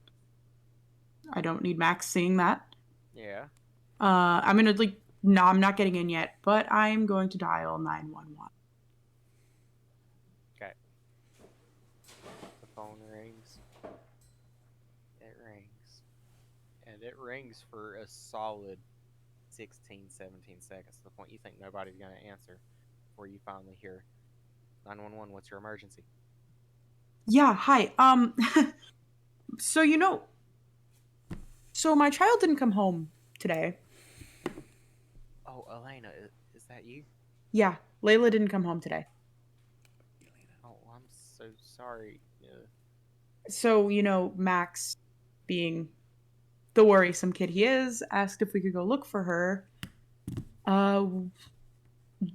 I don't need Max seeing that. Yeah. I'm gonna no, I'm not getting in yet, but I'm going to dial 911. Okay. The phone rings. It rings. And it rings for a solid 16, 17 seconds to the point you think nobody's going to answer before you finally hear 911, what's your emergency? Yeah, hi. So my child didn't come home today. Oh, Alena, is that you? Yeah, Layla didn't come home today. Oh, I'm so sorry. So, Max, being the worrisome kid he is, asked if we could go look for her.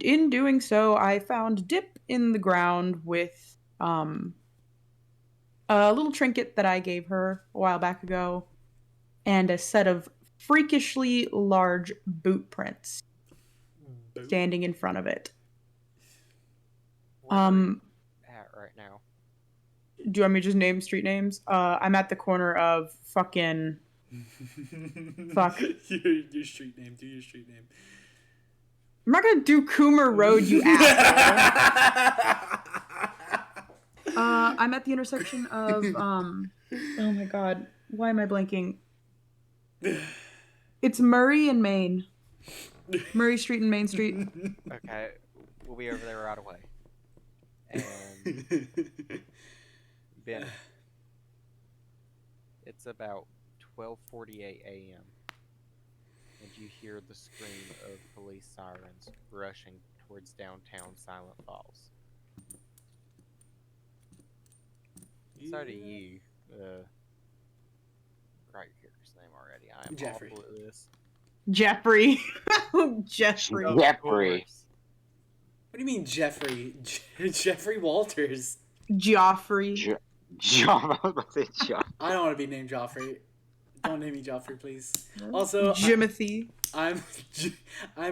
In doing so, I found dip in the ground with a little trinket that I gave her a while back ago, and a set of freakishly large boot prints standing in front of it. Where are you at right now? Do you want me to just name street names? I'm at the corner of fucking... Fuck. Your street name. Do your street name. I'm not gonna do Coomer Road, you asshole. I'm at the intersection of, oh my god. Why am I blanking? It's Murray and Maine. Murray Street and Main Street. Okay, we'll be over there right away. And Benham. It's about 12:48 a.m. and you hear the scream of police sirens rushing towards downtown Silent Falls. So do you. Write your character's name already. I am Jeffrey. awful at this. Jeffrey. Jeffrey. Of Jeffrey. course. What do you mean, Jeffrey? Jeffrey Walters. Joffrey. John. I was about to say John. I don't want to be named Joffrey. Don't name me Joffrey, please. Also, Jimothy. I'm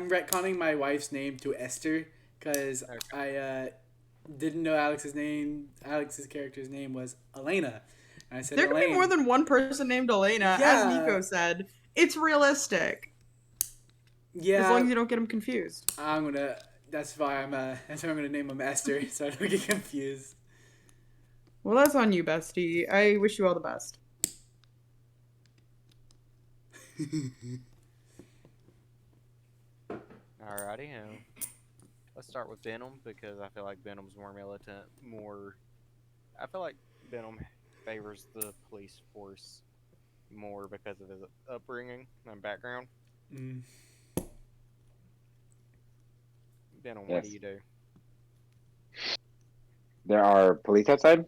retconning my wife's name to Esther because I didn't know Alex's name. Alex's character's name was Alena. And I said There could be more than one person named Alena, Yeah. as Nico said. It's realistic. Yeah. As long as you don't get them confused. That's why I'm gonna name him Esther, so I don't get confused. Well, that's on you, bestie. I wish you all the best. Alrighty, let's start with Benham because I feel like Benham's more militant, I feel like Benham favors the police force more because of his upbringing and background. Mm. Benham, Yes. what do you do? There are police outside?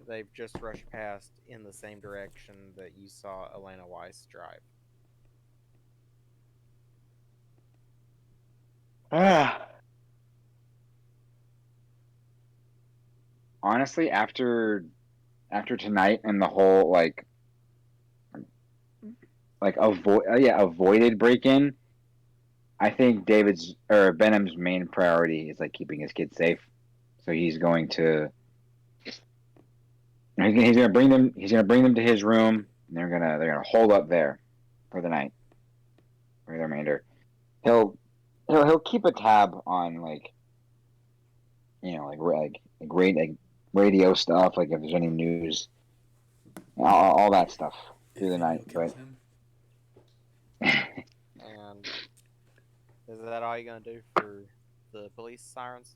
They've just rushed past in the same direction that you saw Alena Weiss drive. Honestly, after tonight and the whole avoided break-in, I think Benham's main priority is keeping his kids safe. So he's going to bring them to his room, and they're gonna hold up there for the night, for the remainder. He'll keep a tab on radio stuff, if there's any news, all that stuff through the night. But And is that all you're gonna do for the police sirens?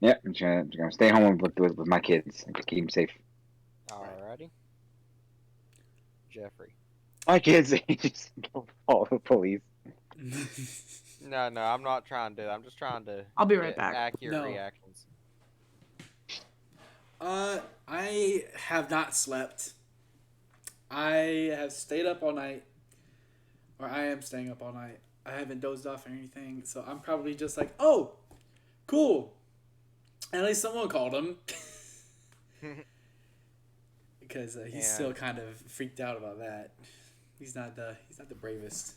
yeah, I'm gonna stay home with my kids and keep them safe. Alrighty. Jeffrey. My kids, they just don't follow the police. No, I'm not trying to do that. I'm just trying to I'll be right get back. accurate No. reactions. I have not slept. I have stayed up all night. Or I am staying up all night. I haven't dozed off or anything, so I'm probably just like, oh, cool. At least someone called him. Because he's still kind of freaked out about that. He's not the bravest.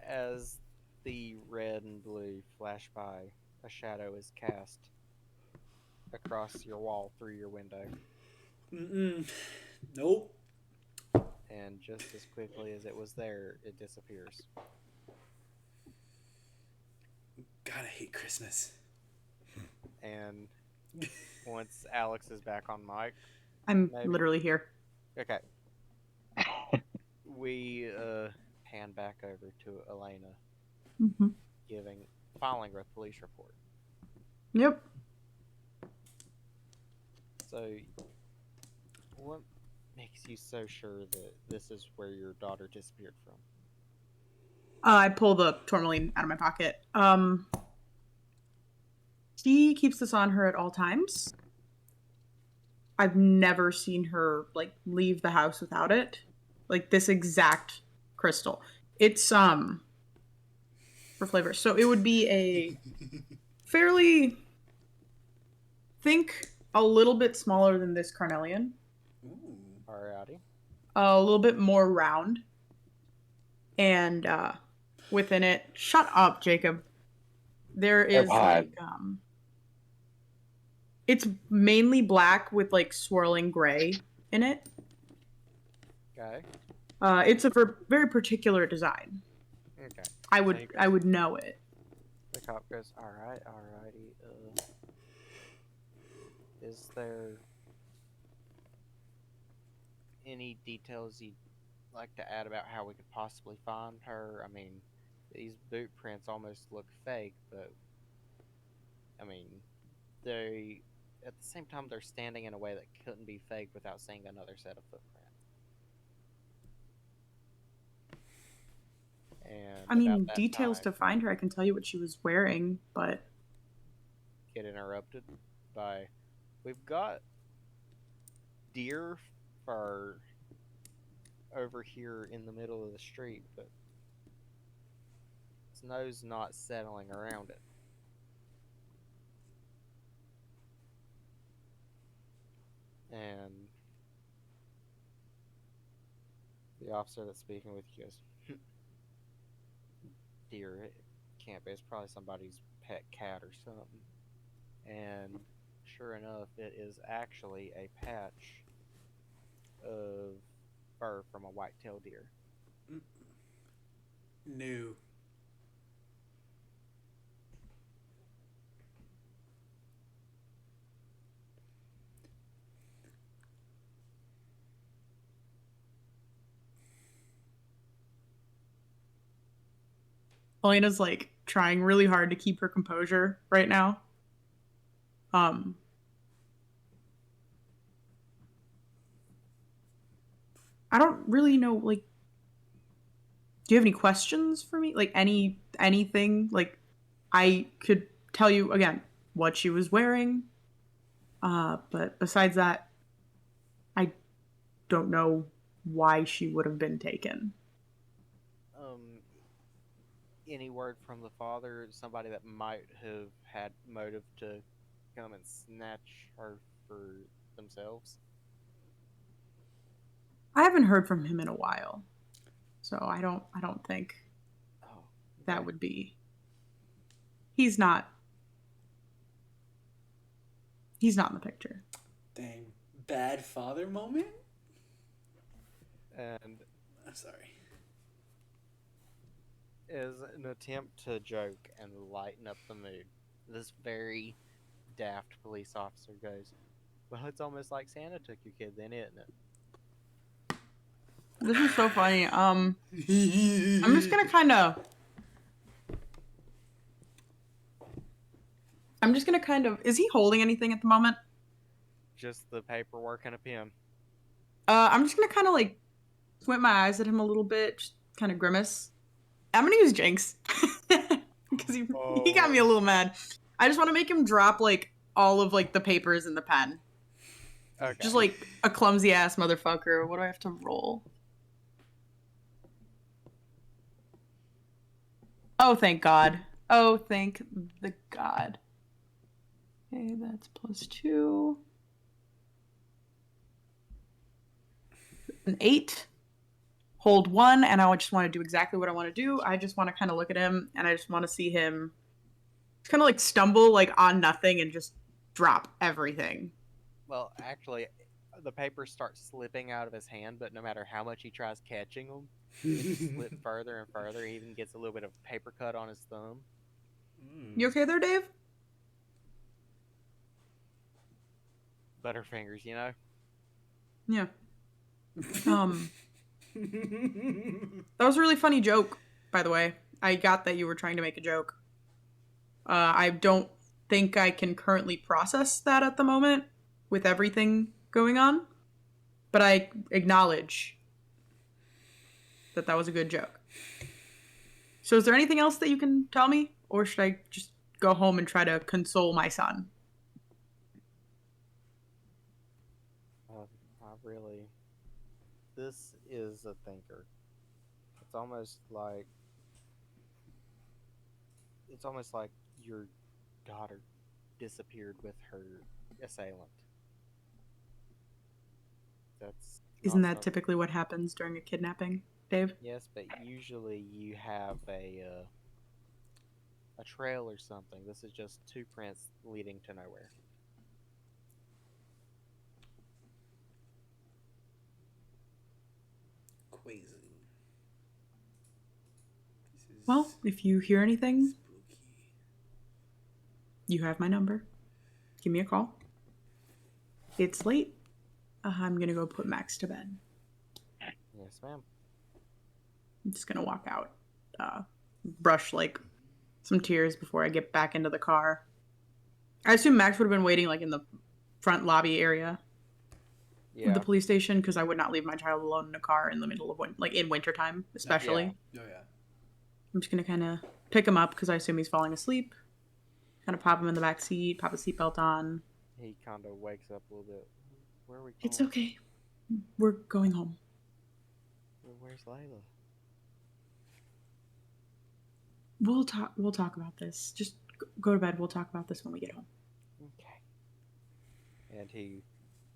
As the red and blue flash by, a shadow is cast across your wall through your window. Nope. And just as quickly as it was there, it disappears. God, I hate Christmas. And once Alex is back on mic, I'm literally here. okay, we hand back over to Alena, Mm-hmm. filing a police report. Yep. So, what makes you so sure that this is where your daughter disappeared from? I pull the tourmaline out of my pocket. She keeps this on her at all times. I've never seen her leave the house without it. This exact crystal. It's for flavor. So it would be a fairly, think a little bit smaller than this carnelian. Ooh. Alrighty. A little bit more round. And within it, shut up, Jacob. There is it's mainly black with swirling gray in it. Okay. It's a very particular design. Okay. I would know it. The cop goes, alrighty. Is there any details you'd like to add about how we could possibly find her? I mean, These boot prints almost look fake, but I mean, they at the same time they're standing in a way that couldn't be fake without seeing another set of footprints. And I about mean, that details time, to find her. I can tell you what she was wearing, but get interrupted by, we've got deer fur over here in the middle of the street, but snow's not settling around it. And the officer that's speaking with you goes, deer, it can't be. It's probably somebody's pet cat or something. And sure enough, it is actually a patch of fur from a white-tailed deer. No. Elena's like trying really hard to keep her composure right now. I don't really know, like, do you have any questions for me? Like anything? Like, I could tell you again what she was wearing. But besides that, I don't know why she would have been taken. Any word from the father, somebody that might have had motive to come and snatch her for themselves? I haven't heard from him in a while. So I don't think Oh, okay. that would be. He's not in the picture. Dang. Bad father moment? And I'm sorry. as an attempt to joke and lighten up the mood, this very daft police officer goes, well, it's almost like Santa took your kid then, isn't it? This is so funny. I'm just gonna kind of. Is he holding anything at the moment? Just the paperwork and a pen. I'm just gonna kind of like squint my eyes at him a little bit, just kind of grimace. I'm gonna use Jinx because he got me a little mad. I just want to make him drop like all of like the papers in the pen. Okay. Just like a clumsy ass motherfucker. What do I have to roll? Oh, thank God. Oh, thank the God. Okay, that's +2. An 8. Hold 1, and I just want to do exactly what I want to do. I just want to kind of look at him, and I just want to see him kind of like stumble like on nothing and just drop everything. Well, actually, the papers start slipping out of his hand, but no matter how much he tries catching them, they just slip further and further. He even gets a little bit of paper cut on his thumb. You okay there, Dave? Butterfingers, you know? Yeah. That was a really funny joke, by the way. I got that you were trying to make a joke. I don't think I can currently process that at the moment with everything going on, but I acknowledge that that was a good joke. So is there anything else that you can tell me, or should I just go home and try to console my son? I really... This is a thinker. It's almost like your daughter disappeared with her assailant. That's Isn't not that something. typically what happens during a kidnapping, Dave? Yes, but usually you have a trail or something. This is just 2 prints leading to nowhere. Crazy. Well, if you hear anything, spooky. you have my number. Give me a call. It's late. I'm gonna go put Max to bed. Yes, ma'am. I'm just gonna walk out brush like some tears before I get back into the car. I assume Max would have been waiting like in the front lobby area of the police station because I would not leave my child alone in a car in the middle of in wintertime, especially. Oh yeah. I'm just gonna kind of pick him up because I assume he's falling asleep. Kind of pop him in the back seat, pop a seatbelt on. He kind of wakes up a little bit. Where are we going? It's okay. We're going home. Where's Layla? We'll talk. We'll talk about this. Just go to bed. We'll talk about this when we get home. Okay. And he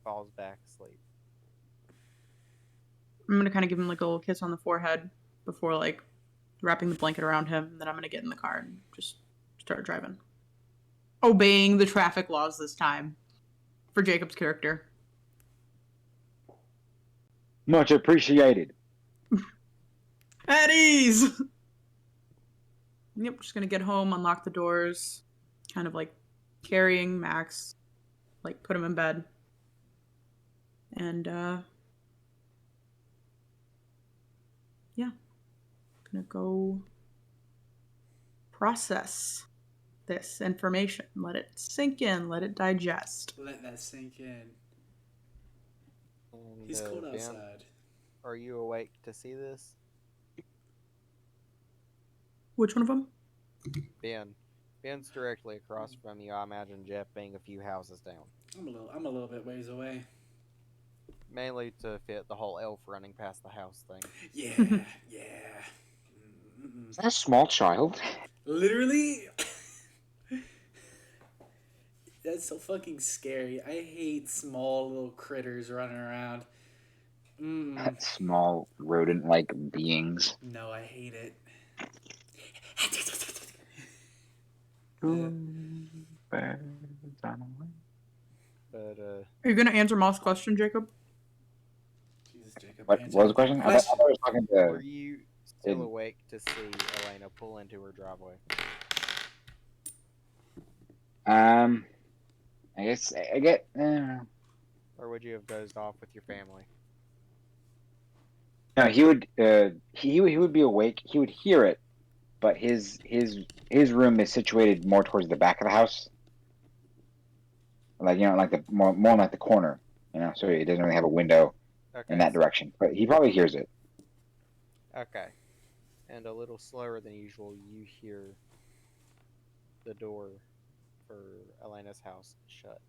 falls back asleep. I'm gonna kind of give him like a little kiss on the forehead before like wrapping the blanket around him. And then I'm gonna get in the car and just start driving, obeying the traffic laws this time for Jacob's character. Much appreciated. At ease. Yep, just gonna get home, unlock the doors, kind of like carrying Max, like put him in bed. And yeah. Gonna go process this information. Let it sink in, let it digest. Let that sink in. And, He's cold Ben, outside. are you awake to see this? Which one of them? Ben. Ben's directly across from you. I imagine Jeff being a few houses down. I'm a little bit ways away. Mainly to fit the whole elf running past the house thing. Yeah, yeah. Is that a small child? Literally. That's so fucking scary. I hate small little critters running around. Small rodent-like beings. No, I hate it. But Are you gonna answer Moss' question, Jacob? Jesus, Jacob. What was the question? I thought I was talking were to... you still awake to see Alena pull into her driveway? I guess I get... Or would you have dozed off with your family? No, he would be awake. He would hear it, but his room is situated more towards the back of the house, like like the more like the corner, so he doesn't really have a window in that direction. But he probably hears it. Okay, and a little slower than usual, you hear the door for Elena's house shut.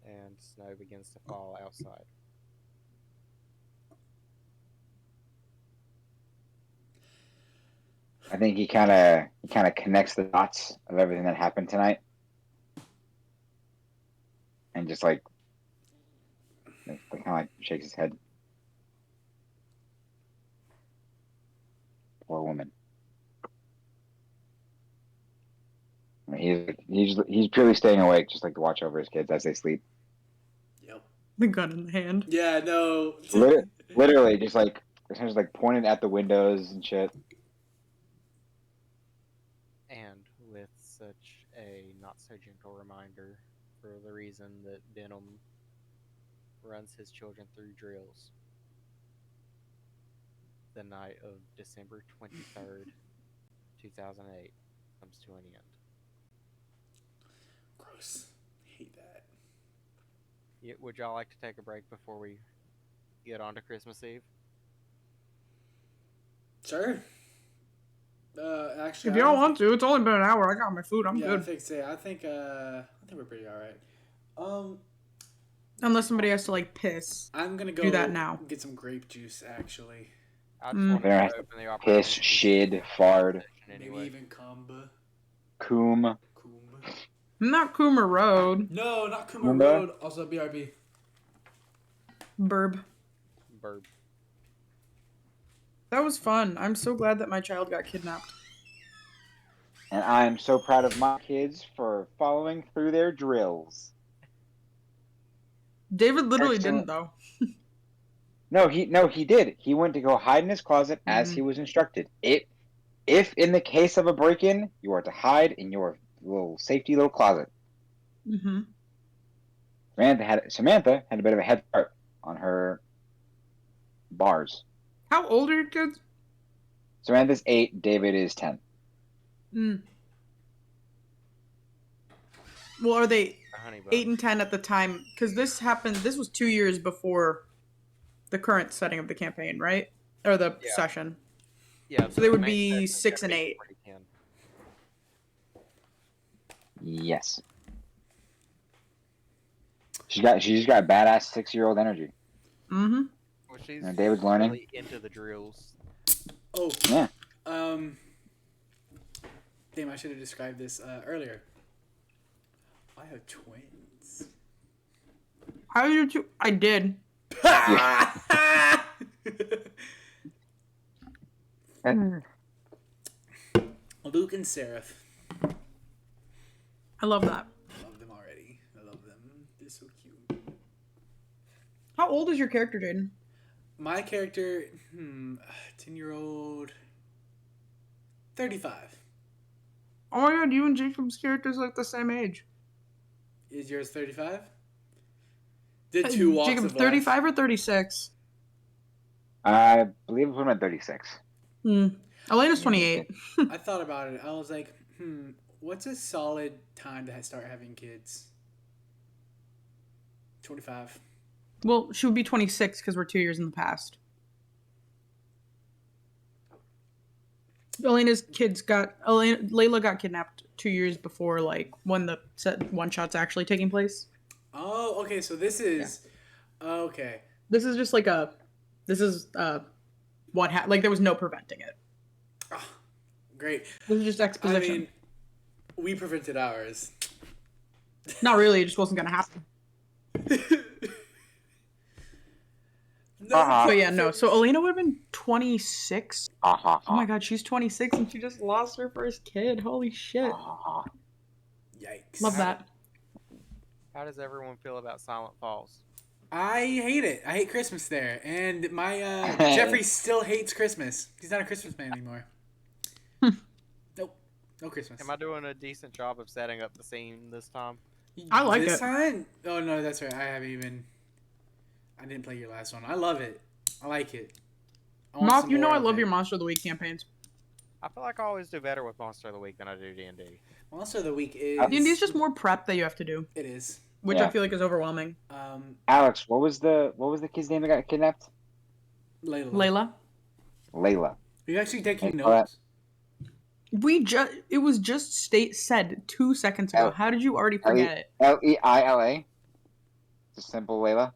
And snow begins to fall outside. I think he kind of connects the dots of everything that happened tonight, and just like kind of like shakes his head. Poor woman. He's purely staying awake, just like to watch over his kids as they sleep. Yep. The gun in the hand. Yeah, no. Literally, just like pointed at the windows and shit. And with such a not so gentle reminder for the reason that Benham runs his children through drills, the night of December 23rd, 2008 comes to an end. Gross. Hate that. Would y'all like to take a break before we get on to Christmas Eve? Sure. Actually, if y'all want to, it's only been an hour. I got my food. I'm good. I think we're pretty all right. Unless somebody has to like piss. I'm gonna go do that now. Get some grape juice. Actually, I just want to open the opportunity. Piss, shid, fard. Maybe even Kumba. Coom. Not Coomer Road. No, not Coomer Road. Also BRB. Burb. Burb. That was fun. I'm so glad that my child got kidnapped. And I'm so proud of my kids for following through their drills. David literally didn't though. No, he did. He went to go hide in his closet as he was instructed. If in the case of a break-in, you are to hide in your little safety little closet. Mm-hmm. Samantha had a bit of a head start on her bars. How old are your kids? Samantha's 8, David is 10. Well, are they Honey bun. 8 and 10 at the time? Because this happened. This was 2 years before the current setting of the campaign, right? Or the session. Yeah. So they would main be session's 6 gonna and be 8. 2010. Yes. She's got badass 6-year-old energy. Mm-hmm. Well, she's David's learning. really into the drills. Oh. Yeah. Damn, I should have described this earlier. I have twins. How did you two? I did. Luke and Seraph. I love that. I love them already. I love them. They're so cute. How old is your character, Jaden? My character, 10-year-old, 35. Oh my god, you and Jacob's character's like the same age. Is yours 35? Did two walks Jacob, of 35 or 36? I believe I put him at 36. Elena's 28. I thought about it. I was like, what's a solid time to start having kids? 25. Well, she would be 26 because we're 2 years in the past. Layla got kidnapped 2 years before, like, when the set one-shot's actually taking place. Oh, okay, so this is... Yeah. Okay. This is just like like, there was no preventing it. Oh, great. This is just exposition. I mean, we prevented ours. Not really, it just wasn't gonna happen. Uh-huh. But yeah, no. So Alena would have been 26. Uh-huh. Oh my god, she's 26 and she just lost her first kid. Holy shit. Uh-huh. Yikes. Love that. How does everyone feel about Silent Falls? I hate it. I hate Christmas there. And my Jeffrey still hates Christmas. He's not a Christmas man anymore. Nope. No Christmas. Am I doing a decent job of setting up the scene this time? I like this it. time? Oh no, that's right. I didn't play your last one. I love it. I like it. Moth, you know I love your Monster of the Week campaigns. I feel like I always do better with Monster of the Week than I do D&D. Monster of the Week is... D&D is just more prep that you have to do. It is. Which I feel like is overwhelming. Alex, what was the kid's name that got kidnapped? Layla. Layla. Are you actually taking notes? It was just said 2 seconds ago. How did you already forget it? Leila. It's a simple Layla.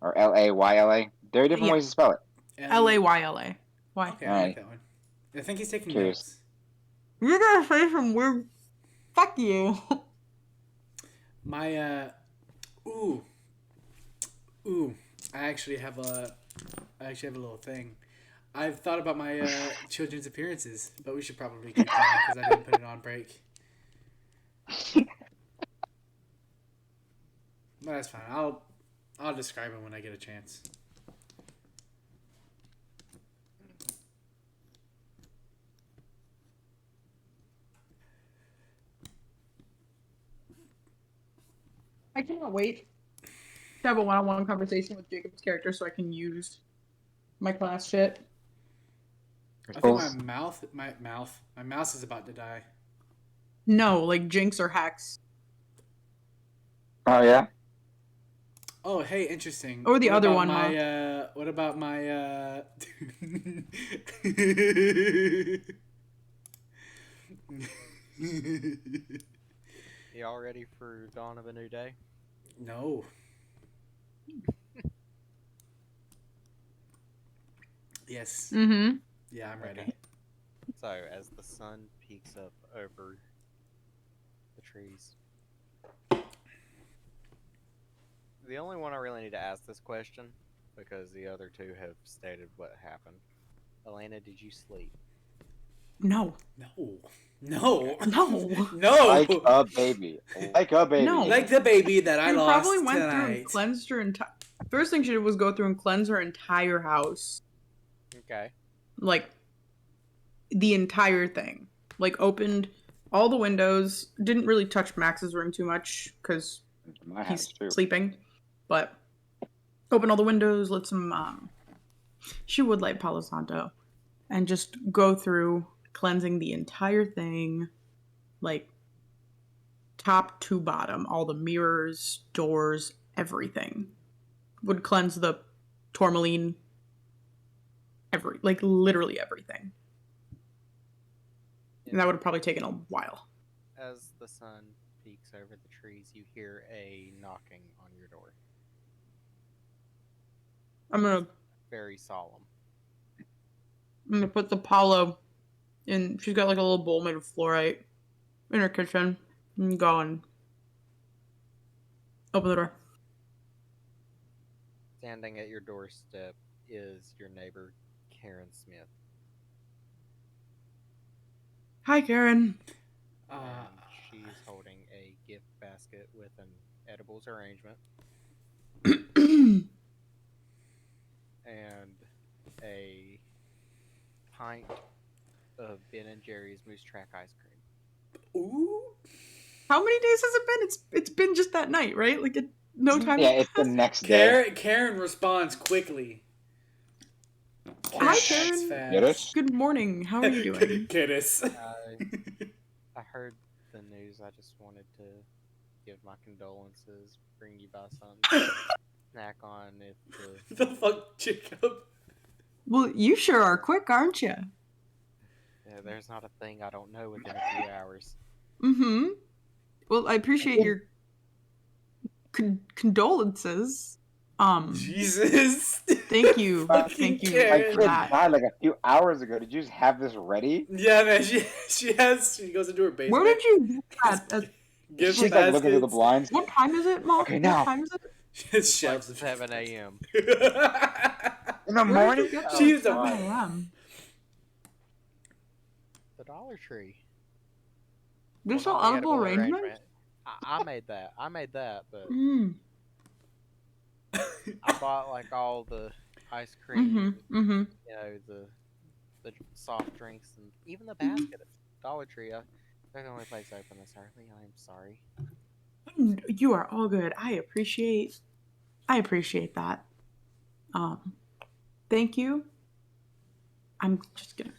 Or Layla. There are different ways to spell it. Layla. Why? Okay, I like that one. I think he's taking notes. You're gonna say some weird... Fuck you. My, I actually have a little thing. I've thought about my children's appearances, but we should probably keep going because I didn't put it on break. But that's fine. I'll describe them when I get a chance. I cannot wait to have a one-on-one conversation with Jacob's character so I can use my class shit. I think my mouse is about to die. No, like Jinx or Hex. Oh yeah. Oh hey, interesting. Or the other one. What about my? Y'all ready for Dawn of a New Day? No. Yes. Mm-hmm. Yeah, I'm ready. Okay. So, as the sun peeks up over the trees, the only one I really need to ask this question, because the other two have stated what happened. Alena, did you sleep? No. No. Like a baby. No. Like the baby that I lost probably went tonight. through and cleansed her entire... First thing she did was go through and cleanse her entire house. Okay. Like, the entire thing. Like, opened all the windows. Didn't really touch Max's room too much, because he's sleeping. But opened all the windows, lit some She would light Palo Santo and just go through cleansing the entire thing, like top to bottom, all the mirrors, doors, everything. Would cleanse the tourmaline, literally everything. And that would have probably taken a while. As the sun peeks over the trees, you hear a knocking on your door. I'm Very solemn. gonna put the Palo in. She's got like a little bowl made of fluorite in her kitchen. And go and open the door. Standing at your doorstep is your neighbor, Karen Smith. Hi, Karen. And she's holding a gift basket with an edibles arrangement and a pint of Ben and Jerry's Moose Track ice cream. Ooh. How many days has it been? It's been just that night, right? Like no time. Yeah, it's the next day. Karen responds quickly. Hi, Karen. Get it? Good morning. How are you doing? Kiddis. I heard the news. I just wanted to give my condolences, bring you by something to snack on if the fuck, Jacob? Well, you sure are quick, aren't you? Yeah, there's not a thing I don't know within a few hours. Mm-hmm. Well, I appreciate your condolences. Jesus. Thank you. Thank you My for kid that. died like a few hours ago. Did you just have this ready? Yeah, man. She goes into her basement. Where did you get that? Gift She's like looking through the baskets. blinds. What time is it, Mom? Okay, now. What time is it? It's Like shelves of 7 a.m. In the Where morning? did you get that? She's a- 7 a.m.? The Dollar Tree. They Well, sell not the edible arrangement? I made that, but Mm. I bought like all the ice cream, Mm-hmm. you know, the soft drinks, and even the basket at Dollar Tree. They're the only place open this early. I'm sorry. You are all good. I appreciate that. Thank you. I'm just gonna.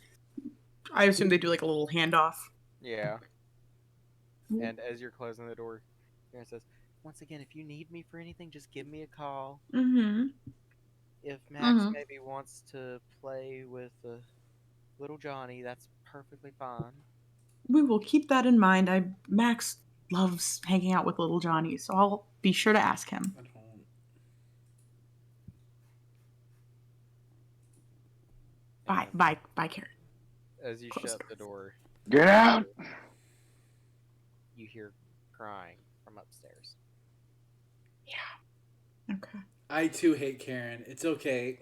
I assume they do like a little handoff. Yeah. And as you're closing the door, Karen says, "Once again, if you need me for anything, just give me a call. Mm-hmm. If Max maybe wants to play with little Johnny, that's perfectly fine." We will keep that in mind. Max loves hanging out with little Johnny, so I'll be sure to ask him. And Bye, Karen. As you Close shut the the door, Get out! you hear crying from upstairs. Yeah. Okay. I too hate Karen. It's okay.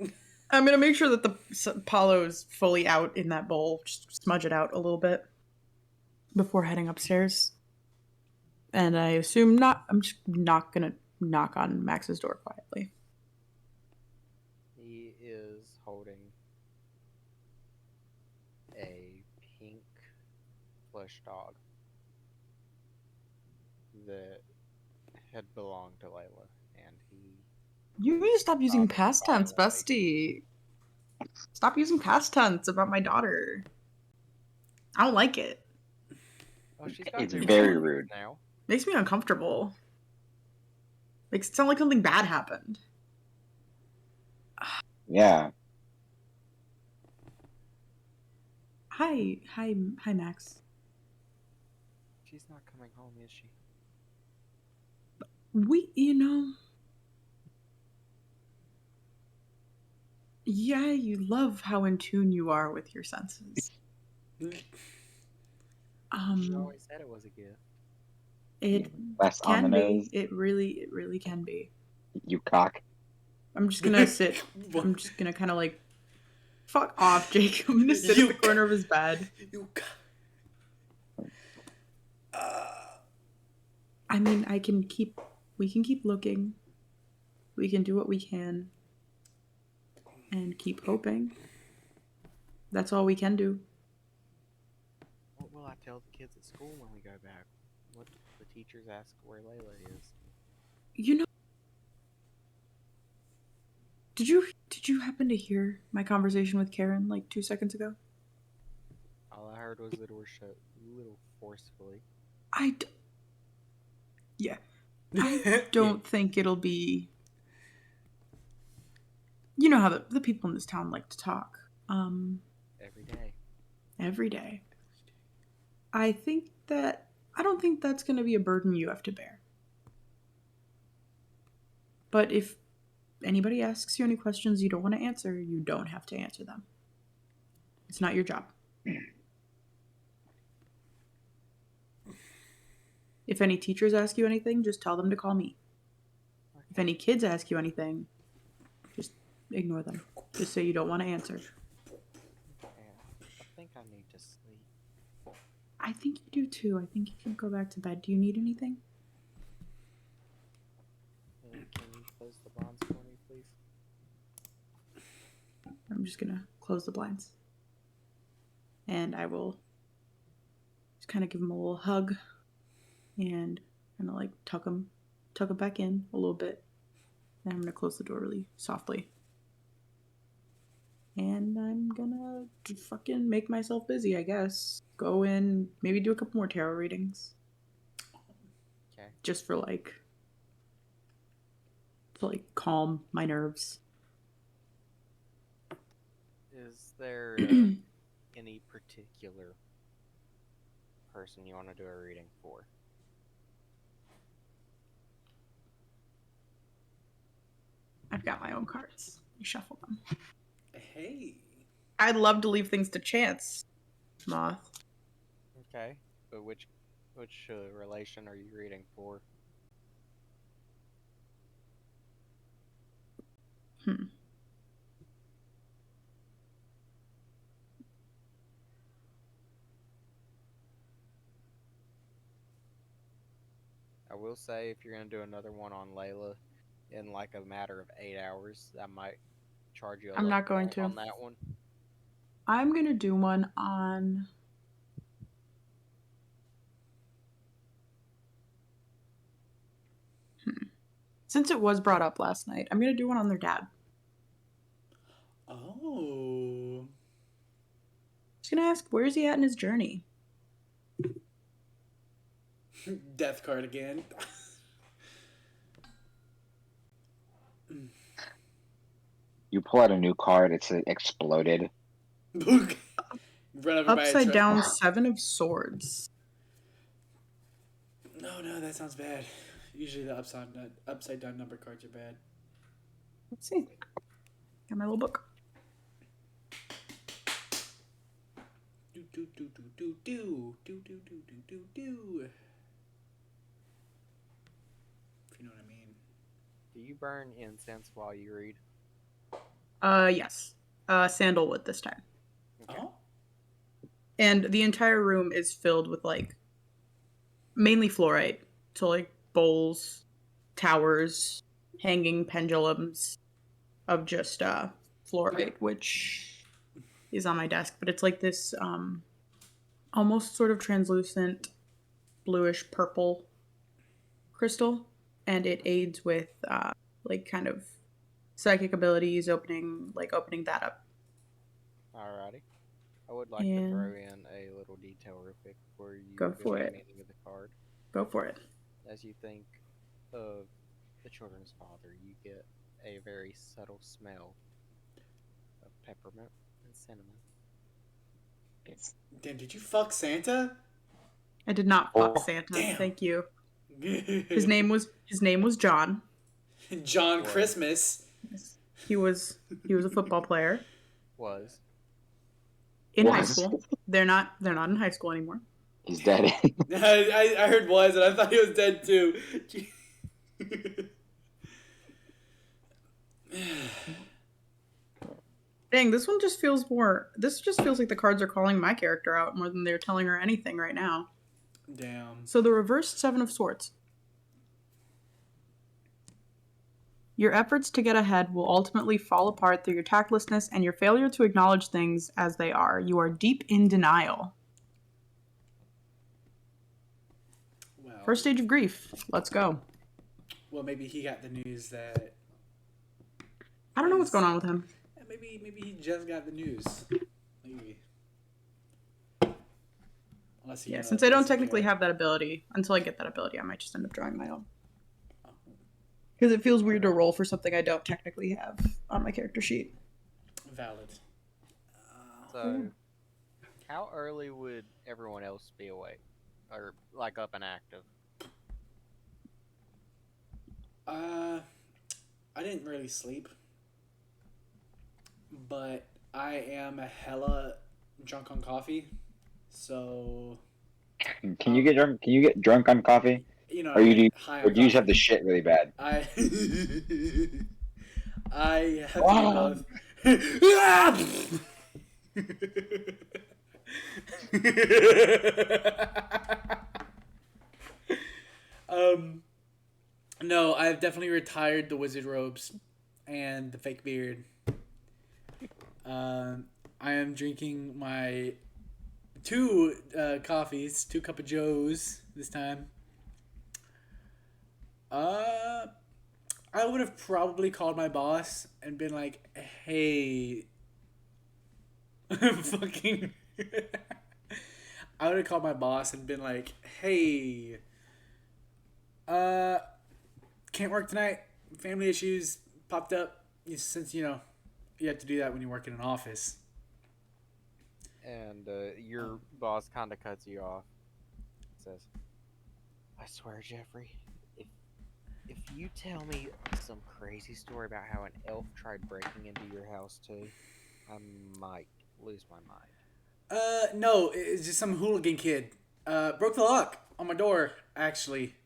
I'm gonna make sure that the Palo's fully out in that bowl. Just smudge it out a little bit before heading upstairs. And I assume not. I'm just not gonna knock on Max's door quietly. He is holding a pink plush dog that had belonged to Layla, and he. You need to stop using Probably past tense, violently. bestie. Stop using past tense about my daughter. I don't like it. Oh, she's got It's new very boundaries rude. now. Makes me uncomfortable. Makes it sound like something bad happened. Yeah. Hi, Max. She's not coming home, is she? Yeah, you love how in tune you are with your senses. You always said it was a gift. It Less on the can nose. be. It really can be. You cock. I'm just gonna sit. I'm just gonna kind of like, fuck off, Jake. I'm gonna sit in the corner of his bed. I mean, we can keep looking. We can do what we can. And keep hoping. That's all we can do. What will I tell the kids at school when we go back? What the teachers ask where Layla is? You know, did Did you happen to hear my conversation with Karen like 2 seconds ago? All I heard was the door shut a little forcefully. Yeah. I don't think it'll be... You know how the people in this town like to talk. Every day. Every day. I don't think that's going to be a burden you have to bear. But if anybody asks you any questions you don't want to answer, you don't have to answer them. It's not your job. If any teachers ask you anything, just tell them to call me. If any kids ask you anything, just ignore them. Just say you don't want to answer. Yeah, I think I need to sleep. I think you do too. I think you can go back to bed. Do you need anything? Can you close the blinds for me, please? I'm just gonna close the blinds. And I will just kind of give him a little hug and kind of like tuck him back in a little bit. And I'm gonna close the door really softly. And I'm gonna fucking make myself busy, I guess. Go in, maybe do a couple more tarot readings. Okay. Just to calm my nerves. Is there any particular person you want to do a reading for? I've got my own cards. You shuffle them. Hey. I'd love to leave things to chance, Moth. Okay, but which relation are you reading for? I will say, if you're gonna do another one on Layla in like a matter of 8 hours, I might charge you a I'm little not going more to. on that one. I'm gonna do one on... Since it was brought up last night, I'm gonna do one on their dad. Oh. Just gonna ask, where's he at in his journey? Death card again. You pull out a new card. It's exploded. Run over by a Upside truck. down 7 of Swords. No, that sounds bad. Usually the upside down number cards are bad. Let's see. Got my little book. Do. If you know what I mean. Do you burn incense while you read? Yes. Sandalwood this time. Okay. Oh. And the entire room is filled with, like, mainly fluorite. So, like, bowls, towers, hanging pendulums of just, fluorite, which is on my desk. But it's like this, almost sort of translucent, bluish purple crystal. And it aids with, like, kind of psychic abilities, opening that up. Alrighty. I would like to throw in a little detail real quick before you Go for it. meaning of the card. Go for it. As you think of the children's father, you get a very subtle smell of peppermint and cinnamon. Damn, did you fuck Santa? I did not fuck Santa. Damn. Thank you. His name was John. John Christmas. He was a football player in high school. They're not in high school anymore. He's dead. I heard was, and I thought he was dead too. Dang, this just feels like the cards are calling my character out more than they're telling her anything right now. Damn. So the reversed 7 of Swords. Your efforts to get ahead will ultimately fall apart through your tactlessness and your failure to acknowledge things as they are. You are deep in denial. Well, First stage of grief. Let's go. Well, maybe he got the news that I don't know what's going on with him. Maybe he just got the news. Maybe. Unless Yeah, since I don't technically have that ability, until I get that ability, I might just end up drawing my own. Because it feels weird to roll for something I don't technically have on my character sheet. Valid. So, how early would everyone else be awake? Or, like, up and active? I didn't really sleep. But I am hella drunk on coffee. So... Can you get drunk? Can you get drunk on coffee? You know, Or do you coffee. just have the shit really bad? I have Wow. to do both. No, I've definitely retired the wizard robes and the fake beard. I am drinking my 2 coffees, 2 cup of joes this time. I would have probably called my boss and been like, "Hey, fucking." I would have called my boss and been like, "Hey, can't work tonight. Family issues popped up. Since you have to do that when you work in an office." And your boss kind of cuts you off. Says, "I swear, Jeffrey, if you tell me some crazy story about how an elf tried breaking into your house too, I might lose my mind." No, it's just some hooligan kid. Broke the lock on my door, actually.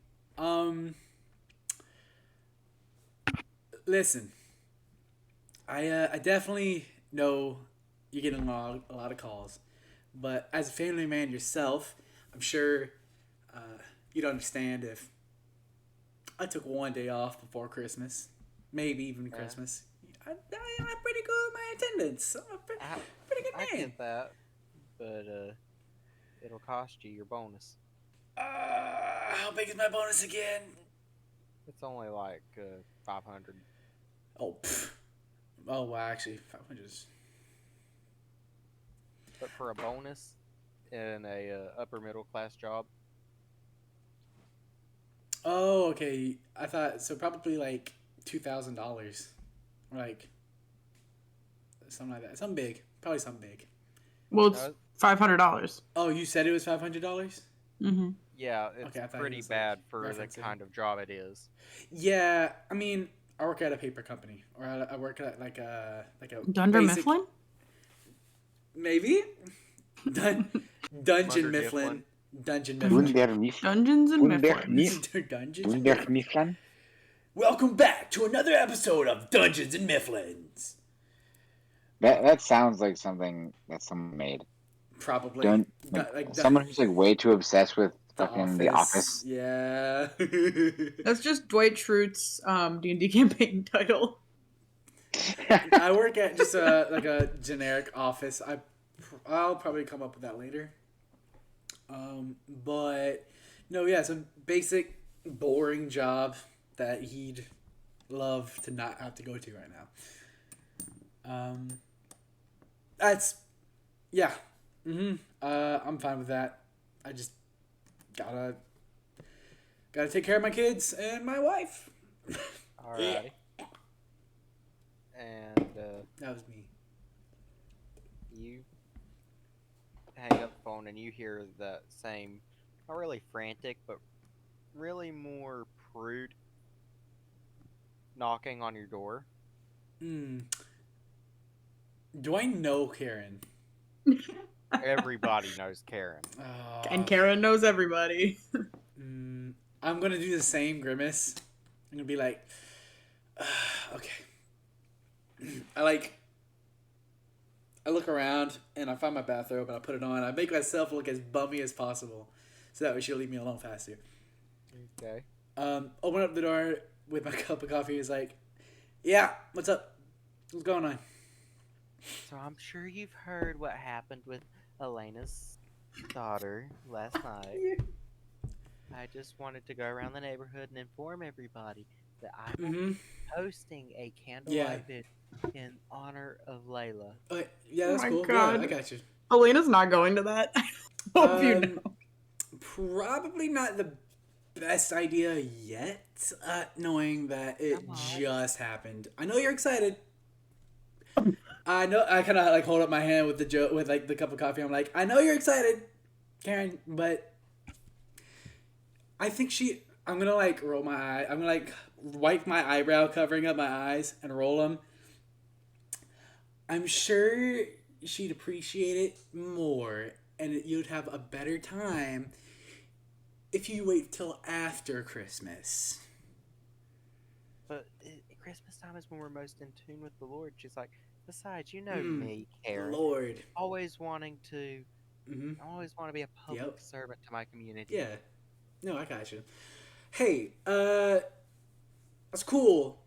Listen, I definitely know you're getting a lot of calls, but as a family man yourself, I'm sure you'd understand if I took 1 day off before Christmas, maybe even Christmas. I'm pretty good with my attendance. I'm a pretty good man. I get that, but it'll cost you your bonus. How big is my bonus again? It's only like 500. Oh, pfft. Oh, well, actually, 500 is... But for a bonus in a upper middle class job. Oh, okay. I thought, so probably like $2,000. Like, something like that. Something big. Probably something big. Well, it's $500. Oh, you said it was $500? Mm-hmm. Yeah, it's Okay, I thought it pretty was, bad like, for the referencing. kind of job it is. Yeah, I mean, I work at a paper company, or I work at like a Dunder basic, Mifflin? maybe Dungeon Dunder Mifflin. Dungeon Dunder Mifflin. Mifflin. Dungeons and Mifflins. Dungeons and Dunder Mifflin. Mifflin. Welcome back to another episode of Dungeons and Mifflins. That sounds like something that someone made. Probably. Someone who's like way too obsessed with fucking The Office. Yeah. That's just Dwight Schrute's D&D campaign title. I work at just a generic office. I'll probably come up with that later. But no, yeah, it's a basic, boring job that he'd love to not have to go to right now. That's yeah. I'm fine with that. I just gotta take care of my kids and my wife. Alrighty. And That was me. you hang up the phone and you hear that same, not really frantic, but really more prude knocking on your door. Do I know Karen? Everybody knows Karen. And Karen knows everybody. I'm gonna do the same grimace. I'm gonna be like, okay. I look around and I find my bathrobe and I put it on. I make myself look as bummy as possible, so that way she'll leave me alone faster. Okay. Open up the door with my cup of coffee. Is like, yeah, what's up? What's going on? So I'm sure you've heard what happened with Alena's daughter last night. I just wanted to go around the neighborhood and inform everybody that I will Mm-hmm. be hosting a Yeah. candlelight vigil in honor of Layla. Yeah, Oh that's my cool. God. Yeah, I got you. Elena's not going to that. I hope you know. Probably not the best idea yet, knowing that it Come on. just happened. I know you're excited. I know. I kind of like hold up my hand with with like the cup of coffee. I'm like, I know you're excited, Karen, but I think I'm gonna like roll my eye. I'm gonna like wipe my eyebrow, covering up my eyes, and roll them. I'm sure she'd appreciate it more, and you'd have a better time if you wait till after Christmas. But Christmas time is when we're most in tune with the Lord. She's like, besides, you know me, Karen. Lord. Always wanting to, Mm-hmm. I always want to be a public Yep. servant to my community. Yeah. No, I got you. Hey, that's cool.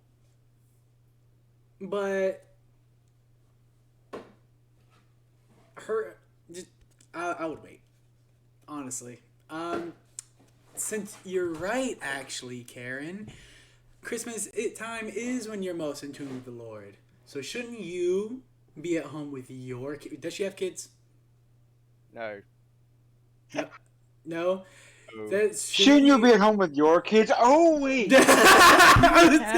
But her, just, I would wait. Honestly. Since you're right, actually, Karen, Christmas time is when you're most in tune with the Lord. So shouldn't you be at home with your kids? Does she have kids? No. No. No. Oh. Shouldn't you be at home with your kids? Oh wait. I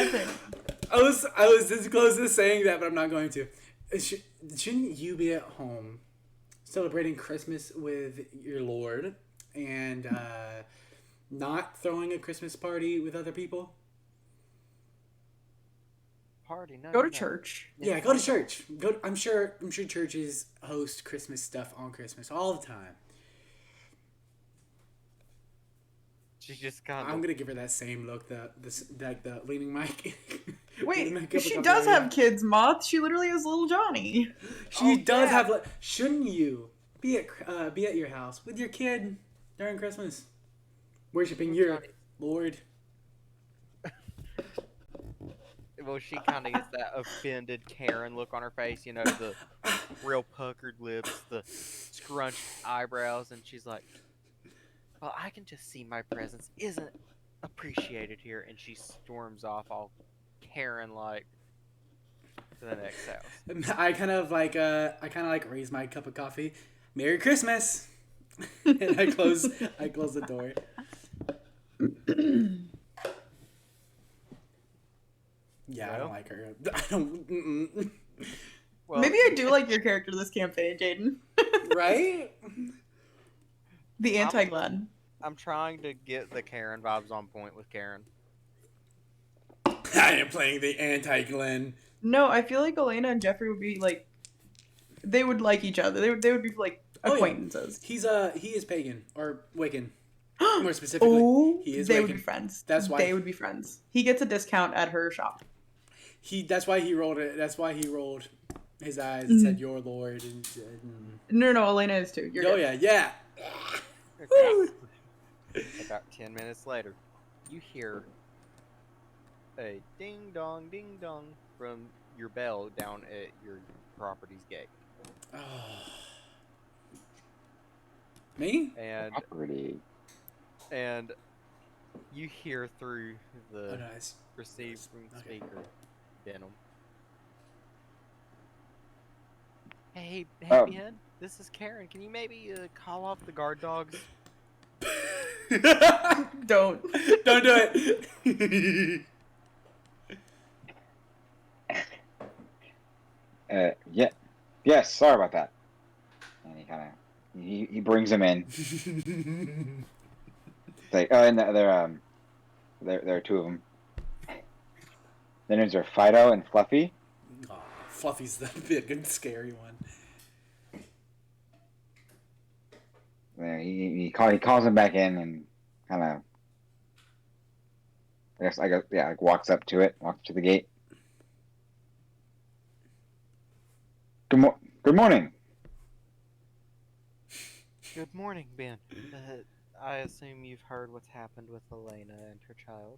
was this close to saying that, but I'm not going to. Shouldn't you be at home celebrating Christmas with your Lord and not throwing a Christmas party with other people? Party? No. Go no, to no. church. Yeah, go to church. I'm sure churches host Christmas stuff on Christmas all the time. She just kind I'm of. gonna give her that same look, the leaning mic. leaning Wait, mic up she above does her. have kids, Moth. She literally has little Johnny. She does yeah. have. Shouldn't you be at your house with your kid during Christmas, worshiping your Johnny. Lord? Well, she kind of gets that offended Karen look on her face, you know, the real puckered lips, the scrunched eyebrows, and she's like, well, I can just see my presence isn't appreciated here, and she storms off all Karen-like to the next house. I kind of like raise my cup of coffee. Merry Christmas, and I close the door. Yeah, I don't like her. I don't. Well, Maybe I do like your character this campaign, Jaden. Right? The anti-Glenn. I'm trying to get the Karen vibes on point with Karen. I am playing the anti-Glenn. No, I feel like Alena and Jeffrey would be like, they would like each other. They would be like acquaintances. Yeah. He is pagan or Wiccan. More specifically, he is they Wiccan. would be friends. That's why they would be friends. He gets a discount at her shop. That's why he rolled it. That's why he rolled his eyes and said, "Your Lord." And No, Alena is too. You're good. yeah. About 10 minutes later, you hear a ding dong from your bell down at your property's gate. Oh. Me? And you hear through the nice. receiving speaker, Benham. Hey, Ben, this is Karen. Can you maybe call off the guard dogs? Don't do it. Yeah. Yes, sorry about that. And he brings him in. Like, and there are two of them. Their names are Fido and Fluffy. Oh, Fluffy's the big and scary one. There, he calls him back in and kind of, like walks up to the gate. Good morning. Good morning, Ben. I assume you've heard what's happened with Alena and her child.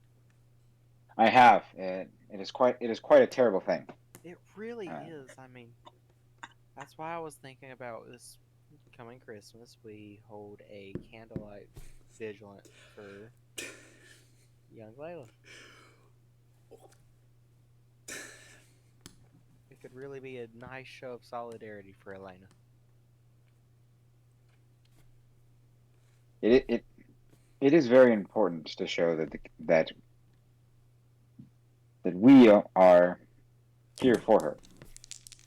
I have. It is quite a terrible thing. It really is. I mean, that's why I was thinking about this coming Christmas. We hold a candlelight vigilance for young Layla. It could really be a nice show of solidarity for Elena. It is very important to show that we are here for her.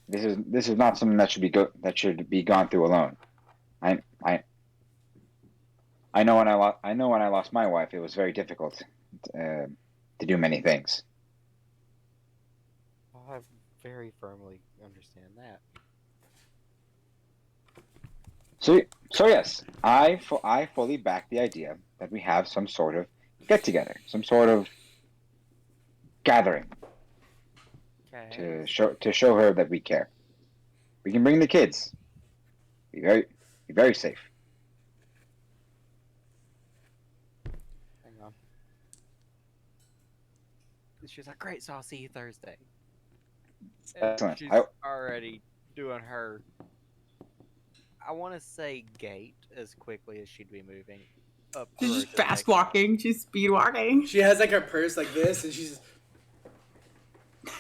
This is not something that should be gone through alone. I I I know when I lost my wife, it was very difficult to do many things. I very firmly understand that. So yes, I fully back the idea that we have some sort of get together, some sort of gathering Okay. to show her that we care. We can bring the kids. Be very safe. Hang on. She's like, great, so I'll see you Thursday. And Excellent. she's already doing her, I want to say, gait as quickly as she'd be moving up. She's just fast walking. She's speed walking. She has like her purse like this, and she's.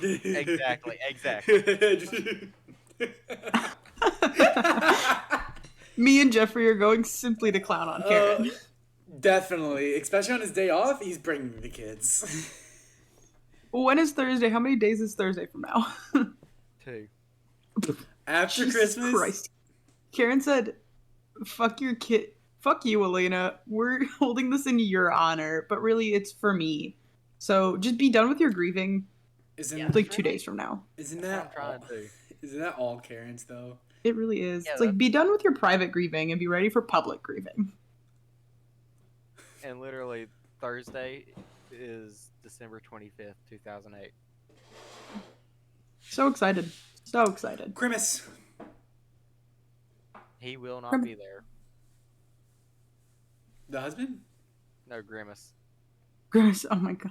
Exactly. Me and Jeffrey are going simply to clown on Karen. Definitely, especially on his day off, he's bringing the kids. When is Thursday? How many days is Thursday from now? 2. After Jesus Christmas. Christ. Karen said, fuck your kid. Fuck you, Alena. We're holding this in your honor, but really it's for me. So just be done with your grieving. Isn't Like 2 days from now. Isn't that all Karens though? It really is. Yeah, it's like be done with your private grieving and be ready for public grieving. And literally Thursday is December 25th, 2008. So excited. So excited. Grimace. He will not be there. The husband? No, Grimace. Grimace, oh my god.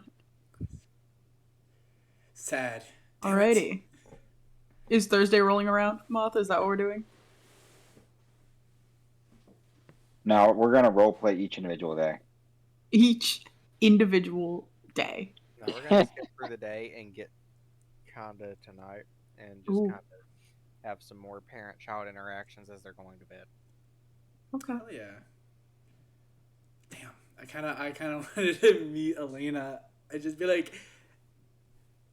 Sad. Alrighty. Is Thursday rolling around, Moth? Is that what we're doing? No, we're gonna role play each individual day. Each individual day. No, we're gonna skip through the day and get kinda tonight and just kinda have some more parent-child interactions as they're going to bed. Okay. Hell yeah. Damn. I kinda wanted to meet Alena. I'd just be like,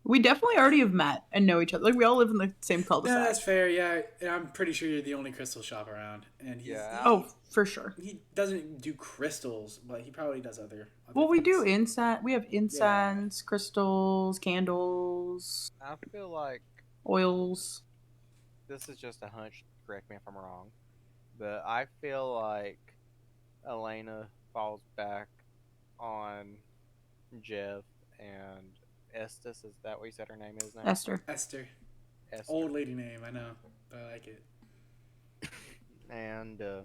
we definitely already have met and know each other. Like we all live in the same cul-de-sac. yeah, that's fair. Yeah, and I'm pretty sure you're the only crystal shop around, and oh, for sure. He doesn't do crystals, but he probably does other well, we things. do incense. We have incense, crystals, candles. I feel like oils. This is just a hunch. Correct me if I'm wrong, but I feel like Alena falls back on Jeff and Estes. Is that what you said her name is now? Esther. Old lady name, I know, but I like it. And I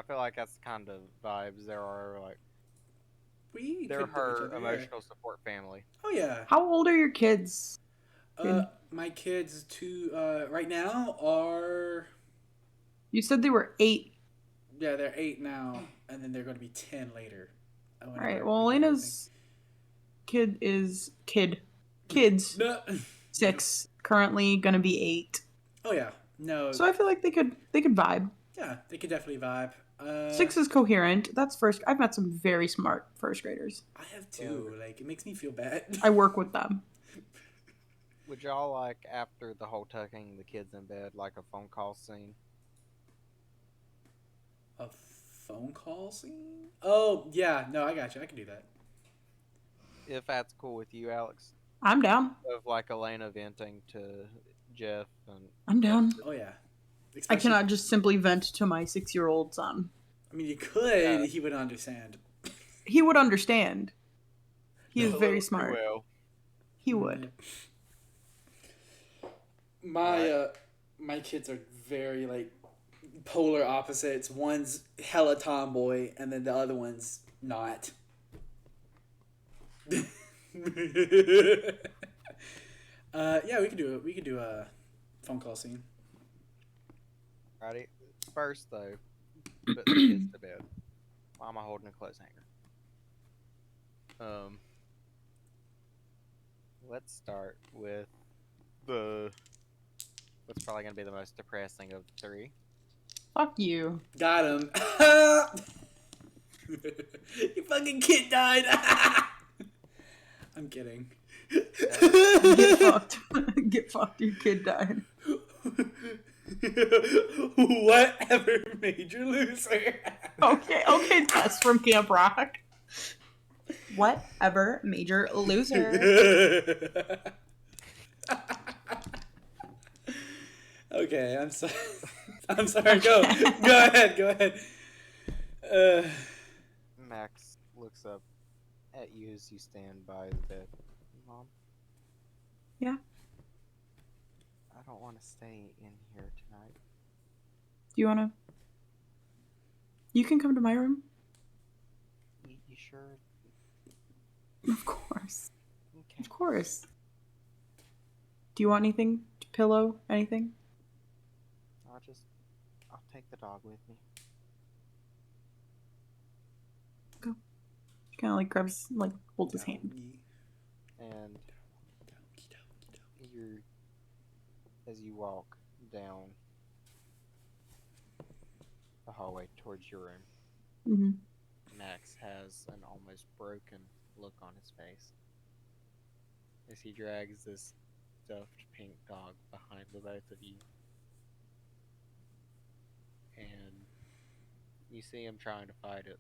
feel like that's the kind of vibes there are. Like they're her emotional support family. Oh yeah. How old are your kids? My kids right now are. You said they were 8. Yeah, they're 8 now, and then they're going to be 10 later. All right. Well, Elena's kids 6, currently gonna be 8. Oh yeah, no. So I feel like they could vibe. Yeah, they could definitely vibe. 6 is coherent. That's first. I've met some very smart first graders. I have too. Like it makes me feel bad. I work with them. Would y'all like after the whole tucking the kids in bed like a phone call scene? A phone call scene? Oh yeah, no, I got you. I can do that. If that's cool with you, Alex. I'm down. Of like Alena venting to Jeff and. I'm down. Oh yeah. I cannot just simply vent to my 6-year-old son. I mean, you could. He would understand. He would understand. He is very smart. He would. My kids are very like polar opposites. One's hella tomboy, and then the other one's not. Yeah, we could do it. We could do a phone call scene. Alrighty. First though, put the kids to bed. Why am I holding a clothes hanger? Um, let's start with the what's probably gonna be the most depressing of the three. Fuck you. Got him. Your fucking kid died. I'm kidding. Get fucked. Get fucked. Your kid died. Whatever, major loser. Okay, Tess from Camp Rock. Whatever, major loser. Okay, I'm sorry. I'm sorry. Go ahead. Max looks up at you as you stand by the bed. Mom? Yeah? I don't want to stay in here tonight. Do you wanna? You can come to my room. You sure? Of course. Okay. Of course. Do you want anything? Pillow? Anything? I'll take the dog with me. Go. She kind of like grabs, like holds his hand. And as you walk down the hallway towards your room, Mm-hmm. Max has an almost broken look on his face as he drags this stuffed pink dog behind the both of you. And you see him trying to fight it,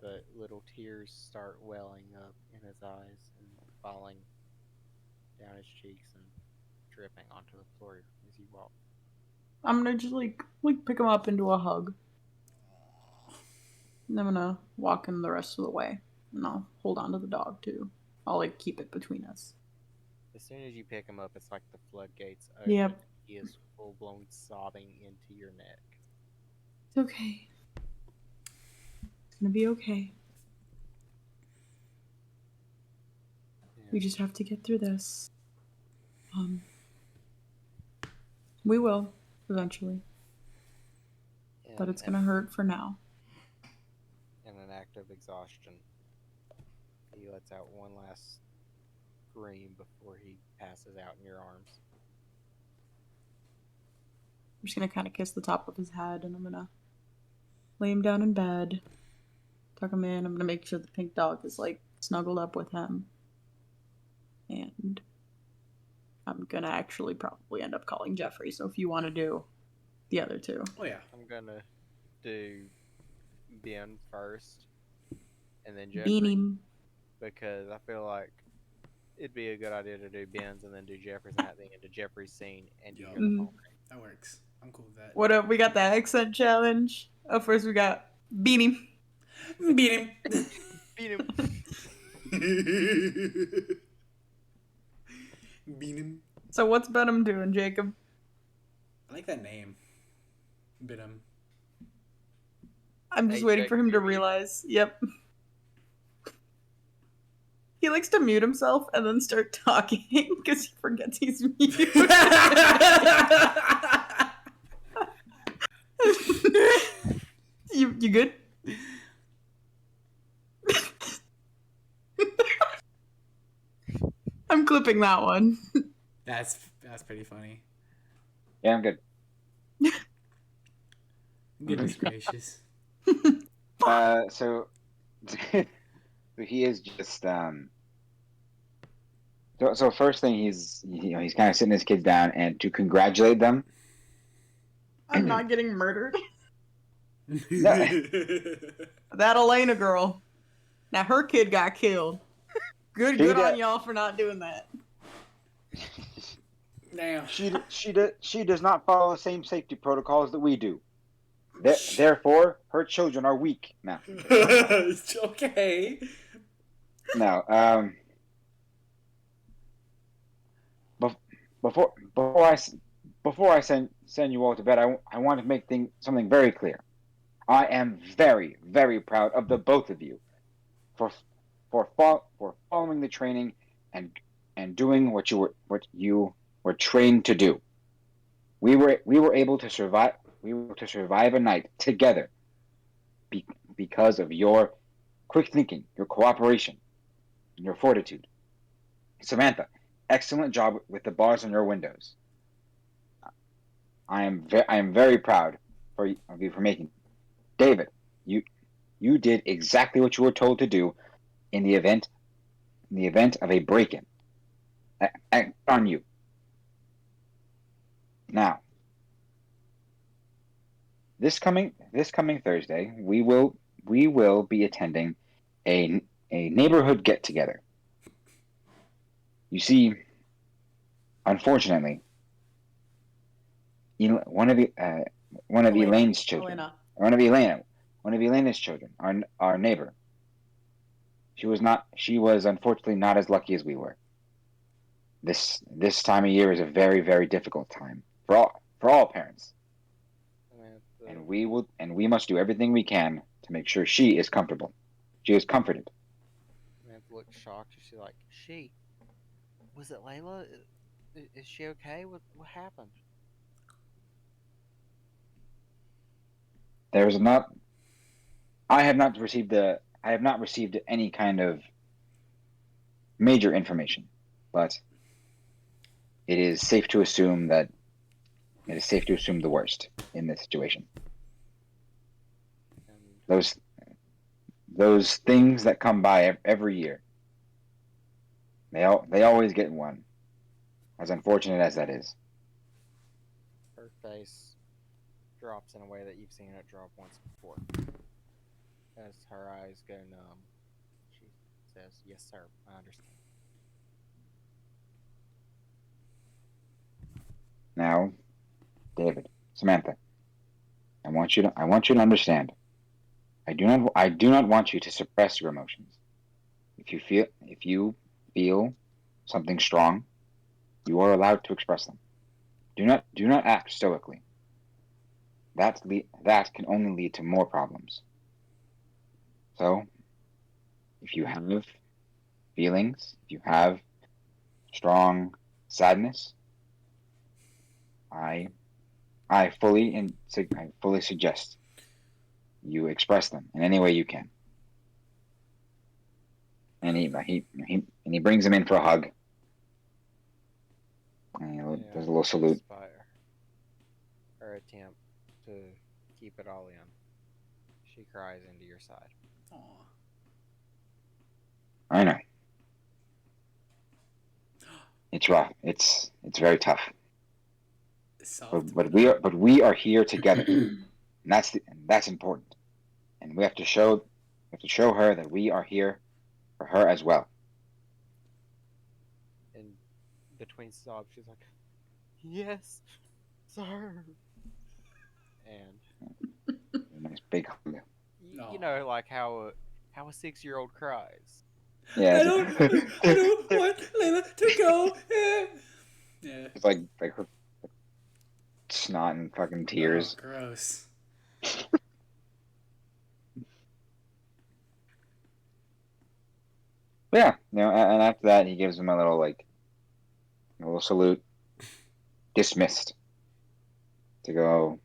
but little tears start welling up in his eyes and falling down his cheeks and dripping onto the floor as you walk. I'm gonna just like pick him up into a hug. And I'm gonna walk him the rest of the way. And I'll hold on to the dog too. I'll like keep it between us. As soon as you pick him up, it's like the floodgates open. Yep. He is full blown sobbing into your neck. It's okay. It's gonna be okay. We just have to get through this. We will eventually, but it's gonna hurt for now. In an act of exhaustion, he lets out one last scream before he passes out in your arms. I'm just gonna kind of kiss the top of his head, and I'm gonna lay him down in bed, tuck him in. I'm gonna make sure the pink dog is like snuggled up with him, and I'm gonna actually probably end up calling Jeffrey. So if you want to do the other two, oh yeah, I'm gonna do Ben first, and then Jeffrey, bean him. because I feel like it'd be a good idea to do Ben's and then do Jeffrey's and at the end of Jeffrey's scene and you hear the phone. that works. I'm cool with that. What up? We got the accent challenge. Up first, we got bean him. Beat him. Beat him. Beat him. So what's Benham doing, Jacob? I like that name. Benham. I'm just waiting for him to realize. Yep. He likes to mute himself and then start talking because he forgets he's muted. You good? I'm clipping that one. That's pretty funny. Yeah, I'm good. Goodness gracious. So he is just So first thing he's kind of sitting his kids down and to congratulate them. I'm not getting murdered. No. That Alena girl. Now her kid got killed. Good on y'all for not doing that. Now She does not follow the same safety protocols that we do. Therefore, her children are weak now. Okay. Now, before I send you all to bed, I want to make something very clear. I am very, very proud of the both of you for following the training and doing what you were trained to do. We were able to survive. We were able to survive a night together because of your quick thinking, your cooperation, your fortitude. Samantha, excellent job with the bars on your windows. I am very proud of you for making. David, you did exactly what you were told to do in the event of a break-in. Act on you. Now, this coming Thursday, we will be attending a neighborhood get together. You see, unfortunately, one of Elaine's children, Alena. one of Elena's children, our neighbor. She was unfortunately not as lucky as we were. This time of year is a very, very difficult time for all parents. And we must do everything we can to make sure she is comfortable. She is comforted. Samantha looks shocked. She's like, was it Layla? Is she okay? What happened? There's not. I have not received any kind of major information, but it is safe to assume the worst in this situation. And Those things that come by every year, they always get one, as unfortunate as that is. her face drops in a way that you've seen it drop once before. As her eyes go numb, she says, "Yes, sir, I understand." Now, David, Samantha, I want you to understand. I do not want you to suppress your emotions. If you feel something strong, you are allowed to express them. Do not act stoically. That can only lead to more problems. So, if you have feelings, if you have strong sadness, I fully suggest you express them in any way you can. And he brings him in for a hug. And there's a little salute. Despite her attempt to keep it all in, she cries into your side. Aw. I know. It's rough. It's very tough. Soft. But we are here together. And that's important. And we have to show her that we are here for her as well. And between sobs, she's like, "Yes, sir." And A nice big hug. you know, like how a 6-year-old cries. Yeah. I don't want Layla to go. Yeah. It's like her snot and fucking tears. Oh, gross. But yeah, and after that he gives him a little salute, dismissed to go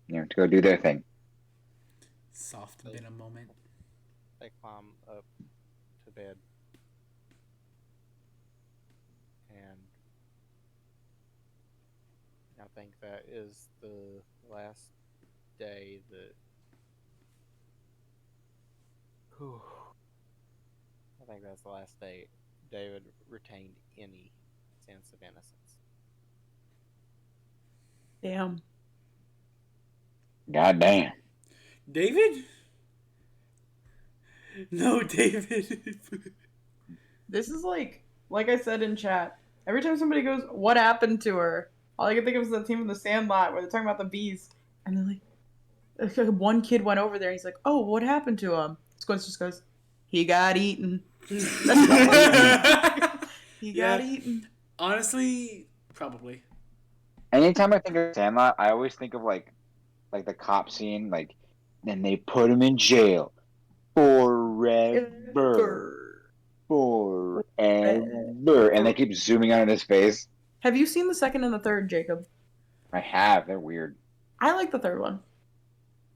do their thing. Soft Benham moment. They climb up to bed. And I think that is the last day that. Whew, I think that's the last day David retained any sense of innocence. Damn. God damn. David? No, David. This is like I said in chat, every time somebody goes, "What happened to her?" all I can think of is the team in the Sandlot where they're talking about the bees. And they're like, it's like one kid went over there and he's like, "Oh, what happened to him?" Squints just goes, "He got eaten." He got eaten. Honestly, probably. Anytime I think of Sandlot, I always think of like the cop scene, then they put him in jail forever, and they keep zooming out on his face. Have you seen the second and the third, Jacob? I have. They're weird. I like the third one.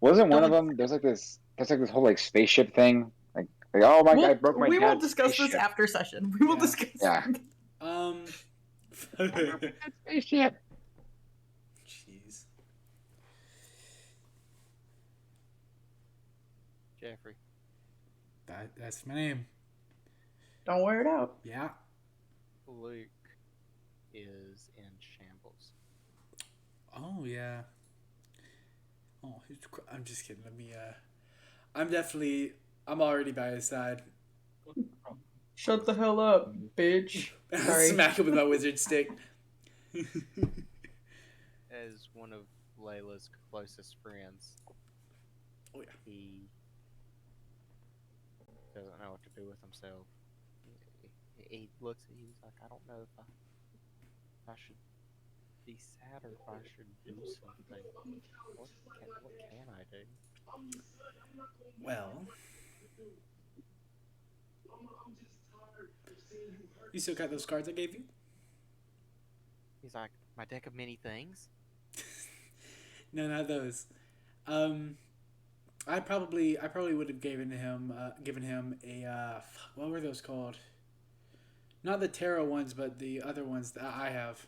Wasn't one of them? There's like this whole spaceship thing. Like, oh my god, I broke my We will dad's discuss this spaceship. after session. We will Yeah. discuss. Yeah. I I broke my dad's spaceship. Jeez. Jeffrey. That's my name. Don't wear it out. Yeah. Luke is in shambles. Oh yeah. Oh, I'm just kidding. Let me. I'm already by his side. Shut the hell up, bitch. Sorry. Smack him with my wizard stick. As one of Layla's closest friends, Oh yeah. he doesn't know what to do with himself. He looks at you, he's like, I don't know if I should be sad or if I should do something. What can I do? Well, you still got those cards I gave you? He's like, my deck of many things? No, not those. I probably would have given him a what were those called? Not the tarot ones, but the other ones that I have.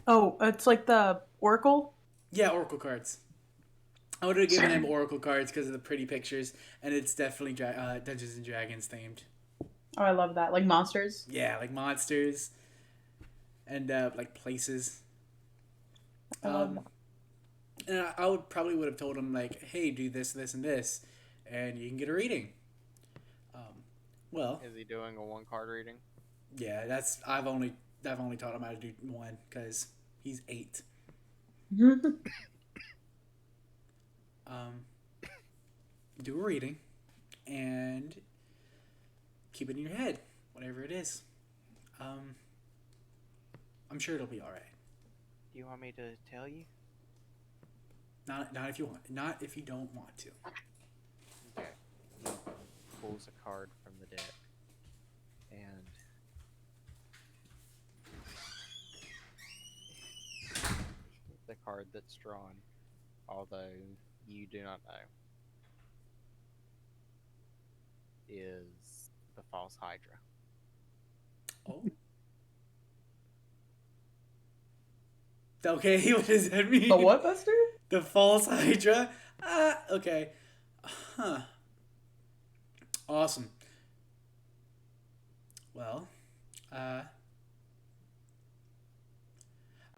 Oh, it's like the Oracle? Yeah, Oracle cards. I would have given him Oracle cards because of the pretty pictures, and it's definitely Dungeons and Dragons themed. Oh, I love that. Like monsters? Yeah, like monsters and like places. I love that. And I would have told him like, hey, do this, this, and this, and you can get a reading. Well, Is he doing a 1-card reading? yeah, I've only taught him how to do one because he's 8. Do a reading and keep it in your head, whatever it is. I'm sure it'll be all right. Do you want me to tell you? Not if you want. Not if you don't want to. Okay. He pulls a card from the deck. And the card that's drawn, although you do not know, is the false Hydra. Oh. Okay, what does that mean? The what, Buster? The false Hydra? Okay. Huh. Awesome. Well, I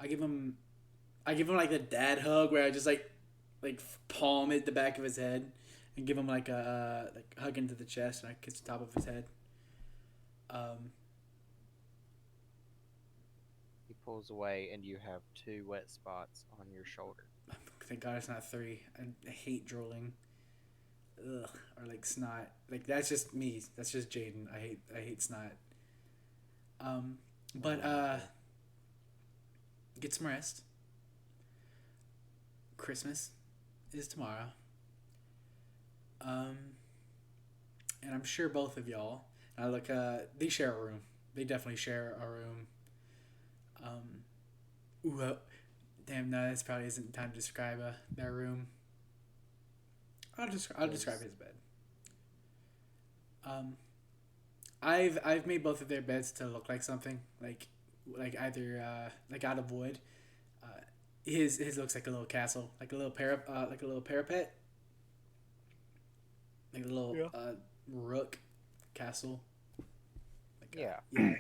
give him like the dad hug where I just like palm at the back of his head and give him like a hug into the chest and I kiss the top of his head. He pulls away, and you have 2 wet spots on your shoulder. Thank God it's not 3. I hate drooling. Ugh, or like snot. Like that's just me. That's just Jaden. I hate snot. But get some rest. Christmas is tomorrow. And I'm sure both of y'all. They share a room. They definitely share a room. Damn, no, this probably isn't time to describe their room. I'll describe his bed. I've made both of their beds to look like something like either like out of wood. His looks like a little castle, like a little parapet, like a little rook castle. Like, Yeah. Yeah.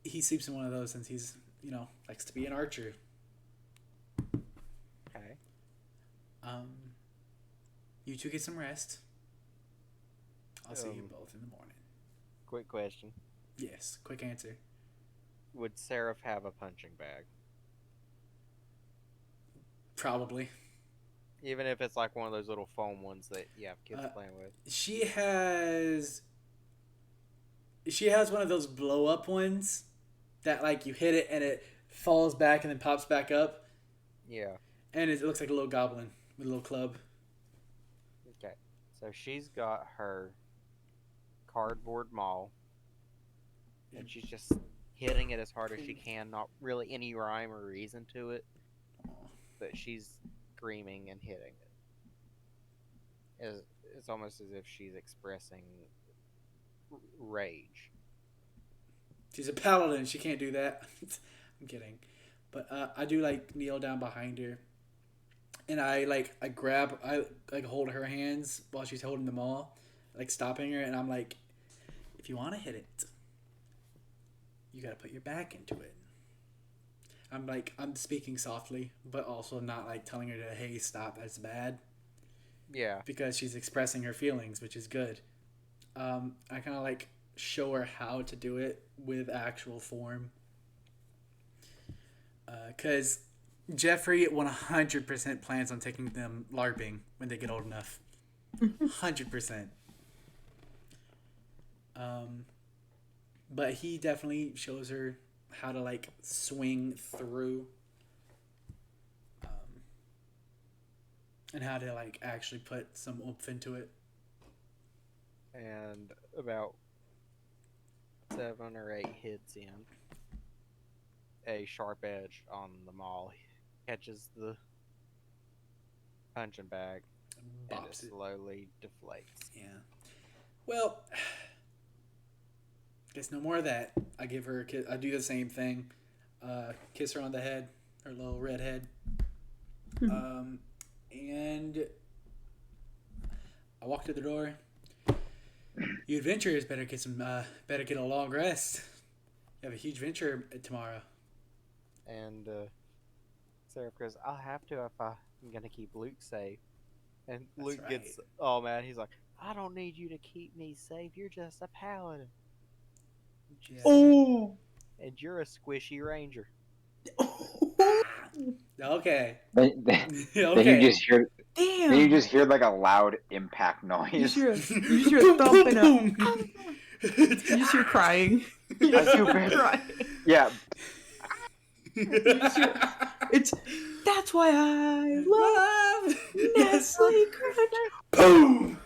He sleeps in one of those since he's likes to be an archer. Okay. You two get some rest. I'll see you both in the morning. Quick question. Yes, quick answer. Would Seraph have a punching bag? Probably. Even if it's like one of those little foam ones that you have kids playing with. She has one of those blow up ones that like you hit it and it falls back and then pops back up. Yeah. And it looks like a little goblin with a little club. Okay. So she's got her cardboard maul. And she's just hitting it as hard as she can. Not really any rhyme or reason to it. But she's screaming and hitting it. It's almost as if she's expressing rage. She's a paladin. She can't do that. I'm kidding. But I do like kneel down behind her, and I hold her hands while she's holding them all, like stopping her, and I'm like, if you want to hit it, you got to put your back into it. I'm speaking softly, but also not like telling her to, hey, stop, that's bad. Yeah. Because she's expressing her feelings, which is good. I kind of like show her how to do it with actual form. Because Jeffrey 100% plans on taking them LARPing when they get old enough. 100%. But he definitely shows her how to like swing through. And how to like actually put some oomph into it. And about 7 or 8 hits in, a sharp edge on the maul catches the punching bag and it slowly deflates. Yeah. Well, guess no more of that. I give her a kiss. I do the same thing. Kiss her on the head, her little red head. And I walk to the door. You adventurers better get a long rest. You have a huge venture tomorrow. And Seraph goes, I'll have to if I'm gonna keep Luke safe. And That's Luke right. gets all mad. He's like, I don't need you to keep me safe. You're just a paladin. Yeah. Oh. And you're a squishy ranger. Okay. Then Okay. you just hear. Damn. Then you just hear like a loud impact noise. You hear a thump and a. You just hear crying. You just hear crying. Yeah. It's that's why I love Nestle Crunch. Boom!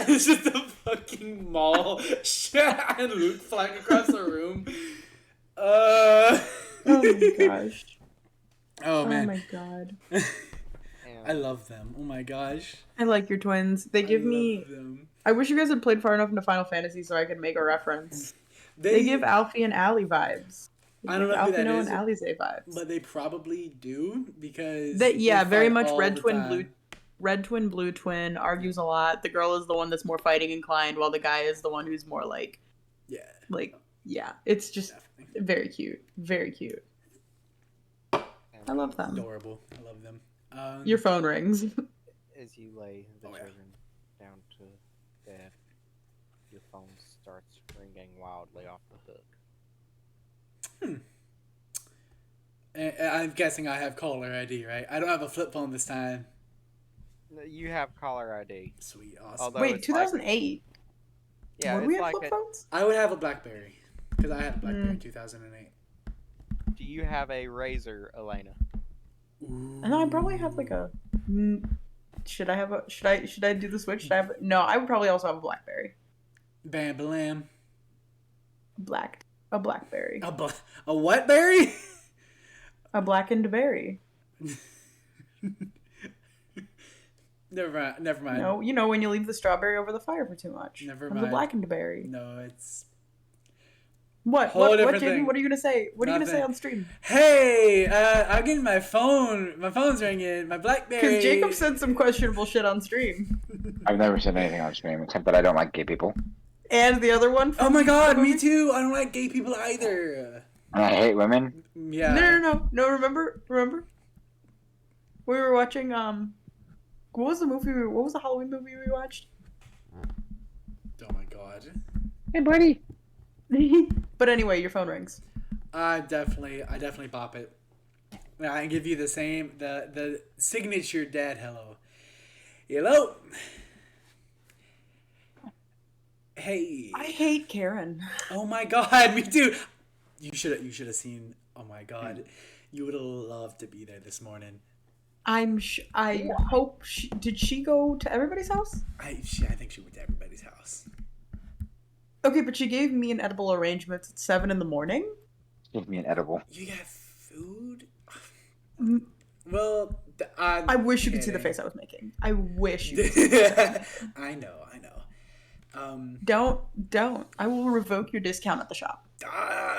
It's just a fucking mall and Luke flying across the room. Oh my gosh. Oh man. Oh my god. I love them. Oh my gosh. I like your twins. They give me. Them. I wish you guys had played far enough into Final Fantasy so I could make a reference. They give Alfie and Allie vibes. I don't know who that is, and Alize vibes. but they probably do because very much red twin, blue twin argues a lot. The girl is the one that's more fighting inclined, while the guy is the one who's more like, it's just very cute, very cute. I love them. Adorable. I love them. Your phone rings. As you lay the children down to bed, your phone starts ringing wildly off the hook. I'm guessing I have caller ID, right? I don't have a flip phone this time. You have caller ID. Sweet, awesome. Although wait, 2008? Yeah, would we have flip phones? I would have a BlackBerry because I had a BlackBerry in 2008. Do you have a Razor, Alena? No, I probably have like a. Should I do the switch? No, I would probably also have a BlackBerry. Bam, balam. A BlackBerry. A what berry? A blackened berry. Never mind. No, you know when you leave the strawberry over the fire for too much. Never mind. The blackened berry. No, it's. What, JB? What are you gonna say? What are you gonna say on stream? Hey, I'm getting my phone. My phone's ringing. My BlackBerry. Because Jacob said some questionable shit on stream. I've never said anything on stream except that I don't like gay people. And the other one? Oh my god, me too. I don't like gay people either. And I hate women. Yeah. No. Remember? We were watching. What was the movie? What was the Halloween movie we watched? Oh my god. Hey, buddy. But anyway, your phone rings. I definitely bop it. I can give you the same the signature dad hello. Hello. Hey. I hate Karen. Oh my god, me too. You should have seen. Oh my god, you would have loved to be there this morning. I hope did she go to everybody's house? I think she went to everybody's house. Okay, but she gave me an edible arrangement at 7 a.m. Give me an edible. You got food? Well, I wish you could see the face I was making. I wish you could see the face I was making. I know. Don't. I will revoke your discount at the shop.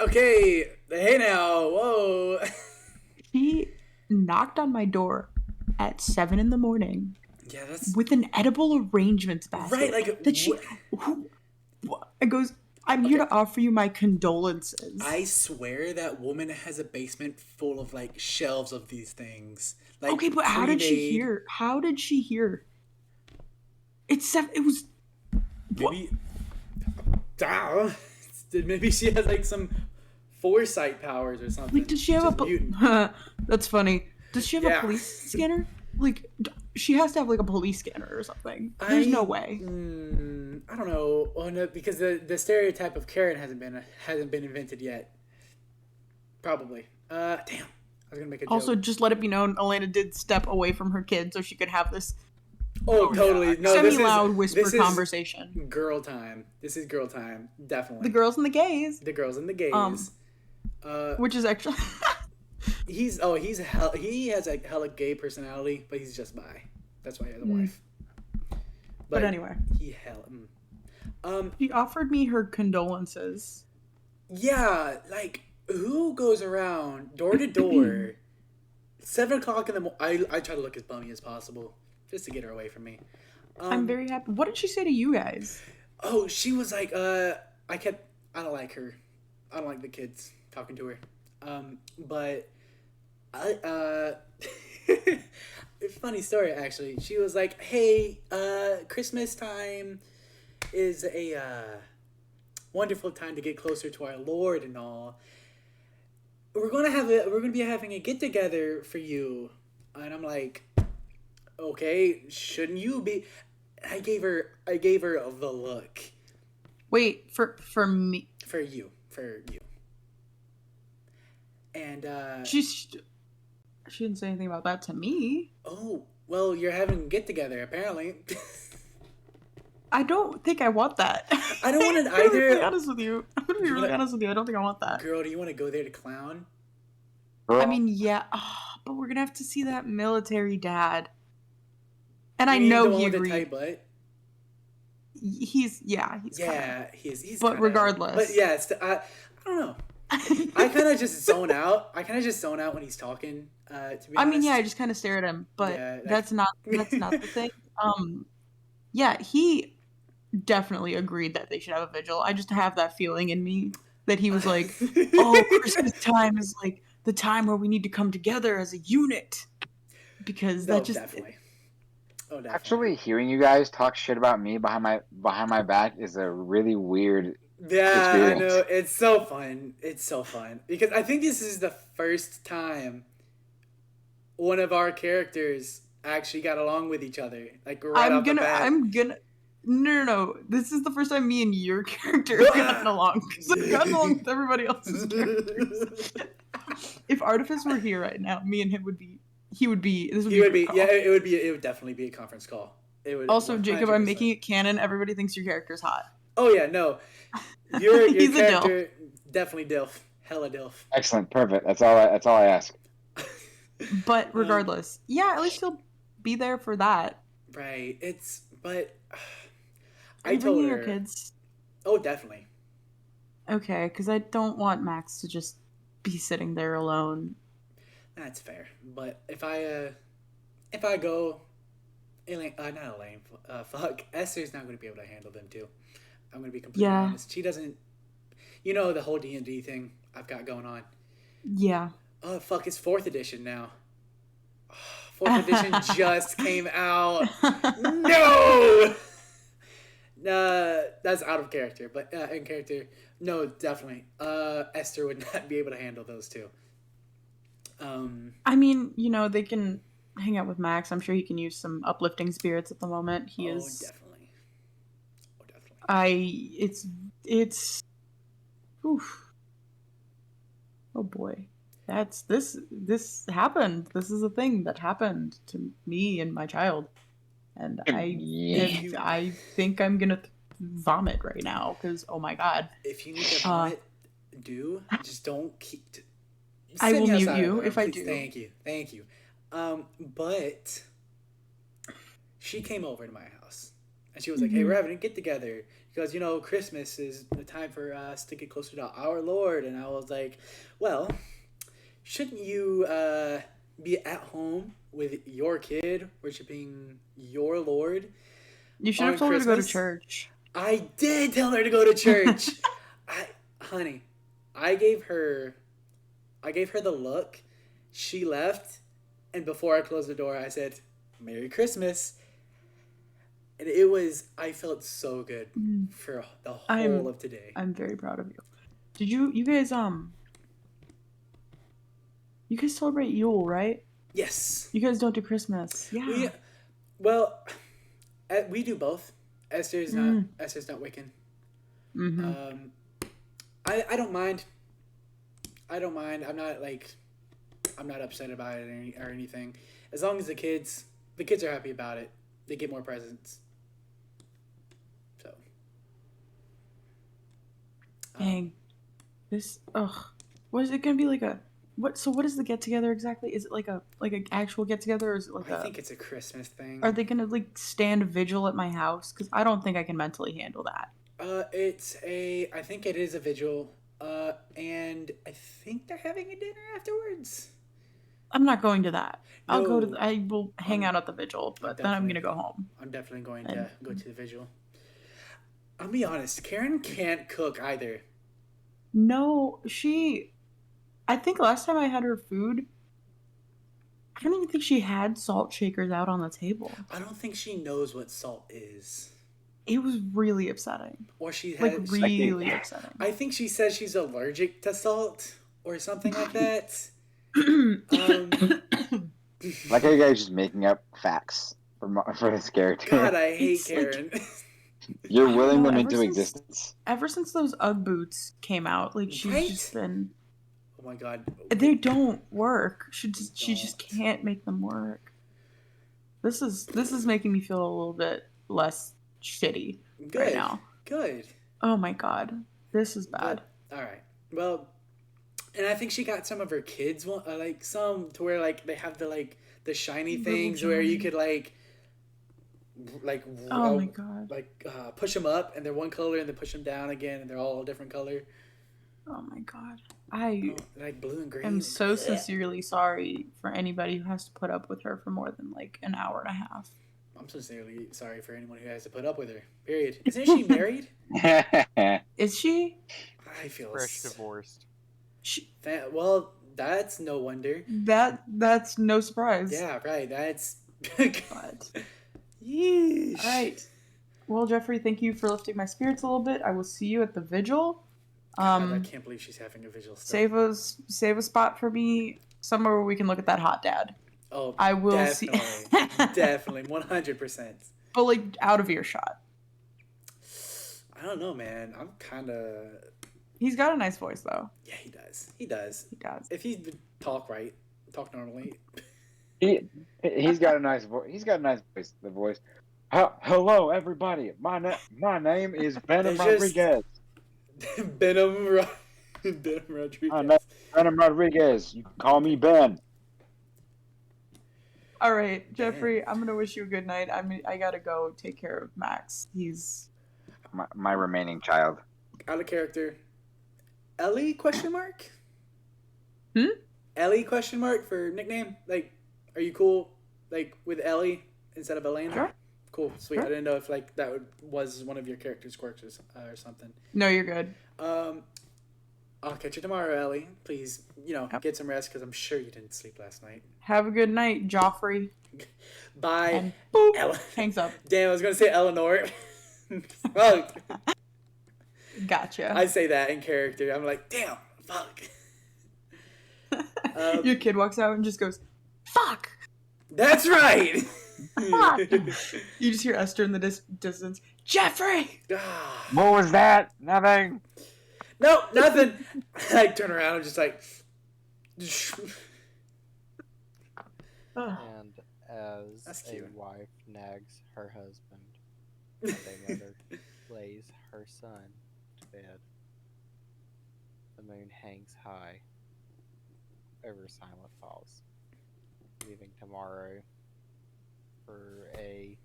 Okay. Hey now. Whoa. She knocked on my door at 7 a.m. Yeah, that's with an edible arrangements basket. right. Like that she. It goes. I'm here to offer you my condolences. I swear that woman has a basement full of like shelves of these things. Like, okay, but how did she hear? How did she hear? It was. Maybe. Maybe she has like some foresight powers or something. Like, does she have That's funny. Does she have a police scanner? Like, she has to have like a police scanner or something. There's no way. I don't know. Oh no, because the stereotype of Karen hasn't been invented yet. Probably. Damn. I was gonna make a joke. Also, just let it be known, Alena did step away from her kid so she could have this. Oh, totally. No, semi-loud whisper conversation. Girl time. This is girl time. Definitely. The girls and the gays. The girls and the gays. Which is actually. he has a hella gay personality, but he's just bi. That's why he has a wife. But anyway. She offered me her condolences. Yeah, like, who goes around door to door 7 o'clock in the morning? I try to look as bummy as possible just to get her away from me. I'm very happy. What did she say to you guys? Oh, she was like, I don't like her. I don't like the kids talking to her. But funny story actually. She was like, hey, Christmas time is a wonderful time to get closer to our Lord and all. We're gonna be having a get together for you. And I'm like, okay, shouldn't you be? I gave her the look. Wait, for me? For you. And she didn't say anything about that to me. Oh, well, you're having a get together apparently. I don't think I want that. I don't want it either. I'm gonna be really honest with you. I don't think I want that. Girl, do you want to go there to clown? Girl. I mean, yeah, but we're gonna have to see that military dad. And I know he agreed. Tight butt? He's he's. But regardless. But yeah, I don't know. I kind of just zone out. When he's talking. To be honest. I mean, yeah, I just kind of stare at him, but yeah, that's not the thing. Yeah, he definitely agreed that they should have a vigil. I just have that feeling in me that he was like, "Oh, Christmas time is like the time where we need to come together as a unit," because that just definitely. Oh, definitely. Actually, hearing you guys talk shit about me behind my back is a really weird experience. I know. It's so fun. Because I think this is the first time one of our characters actually got along with each other. Like off the bat. No. This is the first time me and your character have gotten along. Because I've gotten along with everybody else's characters. If Artifice were here right now, me and him would be. It would definitely be a conference call. It would. Also, 100%. Jacob, I'm making it canon. Everybody thinks your character's hot. Oh yeah, no. Your character definitely DILF. Hella DILF. Excellent, perfect. That's all I ask. But regardless, at least he'll be there for that. Right. I told her. Your kids. Oh, definitely. Okay, because I don't want Max to just be sitting there alone. That's fair. But if I go, Esther's not going to be able to handle them too. I'm going to be completely honest. She doesn't, the whole D&D thing I've got going on. Yeah. Oh, fuck, it's 4th edition now. 4th edition just came out. No! That's out of character, but in character, no, definitely. Esther would not be able to handle those two. I mean, they can hang out with Max. I'm sure he can use some uplifting spirits at the moment. Definitely. It's oof. Oh boy. This happened. This is a thing that happened to me and my child. And I think I'm going to vomit right now because oh my god. If you need to vomit, just don't keep I will mute you if I do. Thank you. But she came over to my house and she was like, "Hey, we're having a get together because Christmas is the time for us to get closer to our Lord." And I was like, "Well, shouldn't you be at home with your kid worshiping your Lord You should on have told her to go to Christmas?" church. I did tell her to go to church. Honey, I gave her the look. She left, and before I closed the door, I said, "Merry Christmas." And I felt so good for the whole of today. I'm very proud of you. Did you guys celebrate Yule, right? Yes. You guys don't do Christmas. Yeah. We do both. Esther's not Wiccan. Mm-hmm. I don't mind. I'm not upset about it or anything. As long as the kids are happy about it, they get more presents. So. Dang. What is it gonna be like a what? So what is the get together exactly? Is it like an actual get together, or is it like I think it's a Christmas thing. Are they gonna like stand vigil at my house? Because I don't think I can mentally handle that. I think it is a vigil. And I think they're having a dinner afterwards. I'm not going to that. No. I will hang out at the vigil, but then I'm gonna go home. I'm definitely going to go to the vigil. I'll be honest, Karen can't cook either. No, I think last time I had her food, I don't even think she had salt shakers out on the table. I don't think she knows what salt is. It was really upsetting. Or she had really upsetting. I think she says she's allergic to salt or something like that. Like how you guys just making up facts for this character. God, I hate Karen. You're willing them into existence. Ever since those UGG boots came out, like she's just been. Oh my God. They don't work. She just can't make them work. This is making me feel a little bit less shitty right now. Good. Oh my God, this is bad. All right. Well, and I think she got some of her kids like some to where like they have the shiny things where you could oh my God, push them up and they're one color and then push them down again and they're all a different color. Oh my God, I like blue and green. I'm so sincerely sorry for anybody who has to put up with her for more than like an hour and a half. I'm sincerely sorry for anyone who has to put up with her. Period. Isn't she married? Is she? I feel fresh divorced. Well, that's no wonder. That's no surprise. Yeah, right. That's. But. Yeesh. All right. Well, Jeffrey, thank you for lifting my spirits a little bit. I will see you at the vigil. God, I can't believe she's having a vigil. Still. Save a spot for me somewhere where we can look at that hot dad. Oh, I will definitely, see. Definitely, 100%. But like out of earshot. I don't know, man. I'm kind of. He's got a nice voice, though. Yeah, he does. He does. If he talk normally. He's got a nice voice. He's got a nice voice. The voice. Hello, everybody. My name is Benham Rodriguez. Benham Rodriguez. Benham Rodriguez. You can call me Ben. All right, Jeffrey. I'm gonna wish you a good night. I gotta go take care of Max. He's my remaining child. Out of character. Ellie ? Ellie ? For nickname? Like, are you cool? Like with Ellie instead of Alena? Sure. Cool, sweet. Sure. I didn't know if like that was one of your character's quirks or something. No, you're good. I'll catch you tomorrow, Ellie. Please, get some rest because I'm sure you didn't sleep last night. Have a good night, Joffrey. Bye. And boop, hangs up. Damn, I was gonna say Eleanor. Fuck. Gotcha. I say that in character. I'm like, damn, fuck. Your kid walks out and just goes, fuck. That's right. Fuck. You just hear Esther in the distance. Jeffrey. What was that? Nothing. No, nothing. I turn around and just like. And as a wife nags her husband, and a mother lays her son to bed, the moon hangs high over Silent Falls. leaving tomorrow for a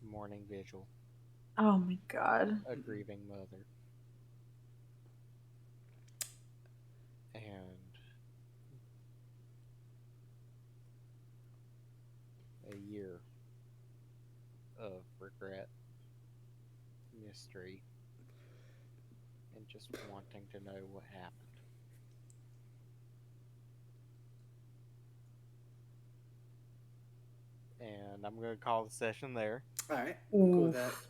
morning vigil. Oh my god. A grieving mother. And a year of regret, mystery, and just wanting to know what happened. And I'm going to call the session there. All right. I'm cool with that. Oof.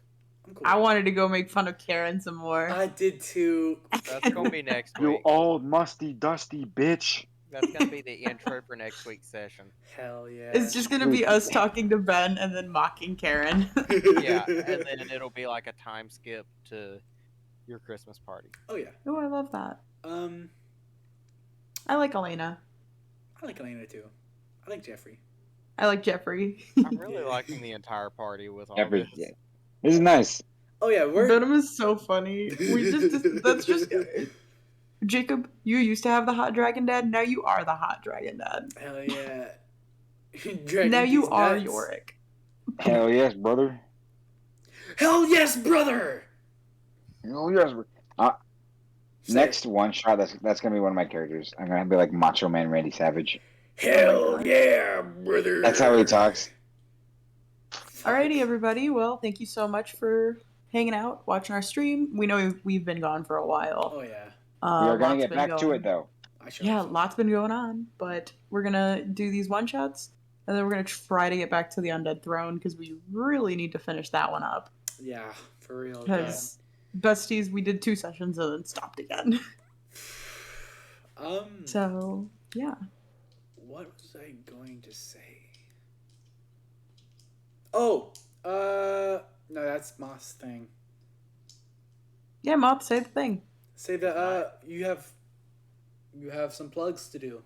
I'm cool I with wanted to go make fun of Karen some more. that. I did too. That's going to be next You week. old musty dusty bitch. That's going to be the intro for next week's session. Hell yeah. It's just gonna be us talking to Ben and then mocking Karen. Yeah, and then it'll be like a time skip to your Christmas party. Oh yeah. Oh, I love that. Um, I like Alena. I like Alena too. I like Jeffrey. I like Jeffrey. I'm really liking the entire party with all Every this. This is nice. Oh yeah, we're Benham is so funny. That's just Jacob. You used to have the hot dragon dad. Now you are the hot dragon dad. Hell yeah. Dragging Now you these are nuts. Yorick. Hell yes, brother. Hell yes, brother. Hell yes. Say Next it. one shot. That's gonna be one of my characters. I'm gonna be like Macho Man Randy Savage. Hell yeah, brother. That's how he talks. Alrighty, everybody. Well, thank you so much for hanging out, watching our stream. We know we've been gone for a while. Oh yeah. We are gonna Lots get been back to going. it though. I sure Yeah, hope so. lots been going on, but we're gonna do these one shots, and then we're gonna try to get back to the Undead Throne because we really need to finish that one up. Yeah, for real. Because besties, we did 2 sessions and then stopped again. So yeah. What was I going to say? Oh, no, that's Moss thing. Yeah, Moth, say the thing. Say that you have some plugs to do.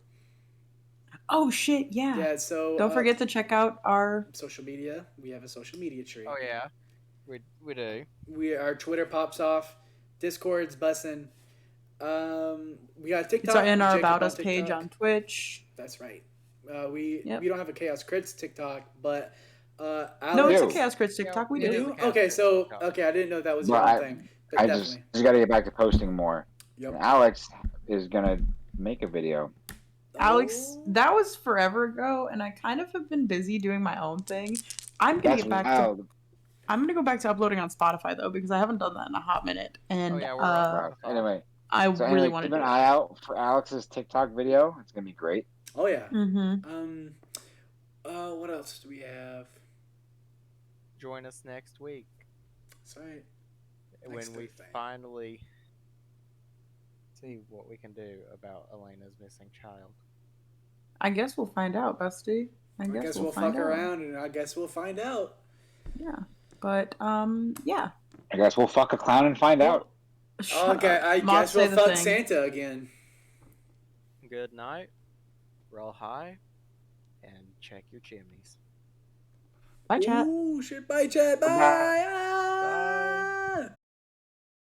Oh shit, yeah. Yeah, so Don't forget to check out our social media. We have a social media tree. Oh yeah, we do. Our Twitter pops off, Discord's bussin'. We got TikTok. It's in our Jacob About on Us page TikTok. on Twitch. That's right. We Yep. don't have a Chaos Crits TikTok, but No, Alex, it's a do. Chaos Crits TikTok. We you do. do? Chaos Okay, Crits so TikTok. okay, I didn't know that was Well, your own thing. But I definitely. just gotta get back to posting more. Yep. And Alex is gonna make a video. Alex, Oh. that was forever ago, and I kind of have been busy doing my own thing. I'm gonna That's get back wild. to. I'm gonna go back to uploading on Spotify though because I haven't done that in a hot minute, and Oh, yeah, we're on Wow. Spotify. Anyway, I so really anyway, want to keep do an it. eye out for Alex's TikTok video. It's gonna be great. Oh yeah. Mm-hmm. What else do we have? Join us next week Sorry. when Next we Thursday. finally see what we can do about Elena's missing child. I guess we'll find out, bestie. I guess we'll find fuck out. around, and I guess we'll find out. Yeah, but yeah. I guess we'll fuck a clown and find out. Shut Okay, up. I Moth, guess say we'll the fuck thing. Santa again. Good night, roll high, and check your chimneys. Bye, chat. Ooh, shit, bye, chat, bye. Bye. Ah.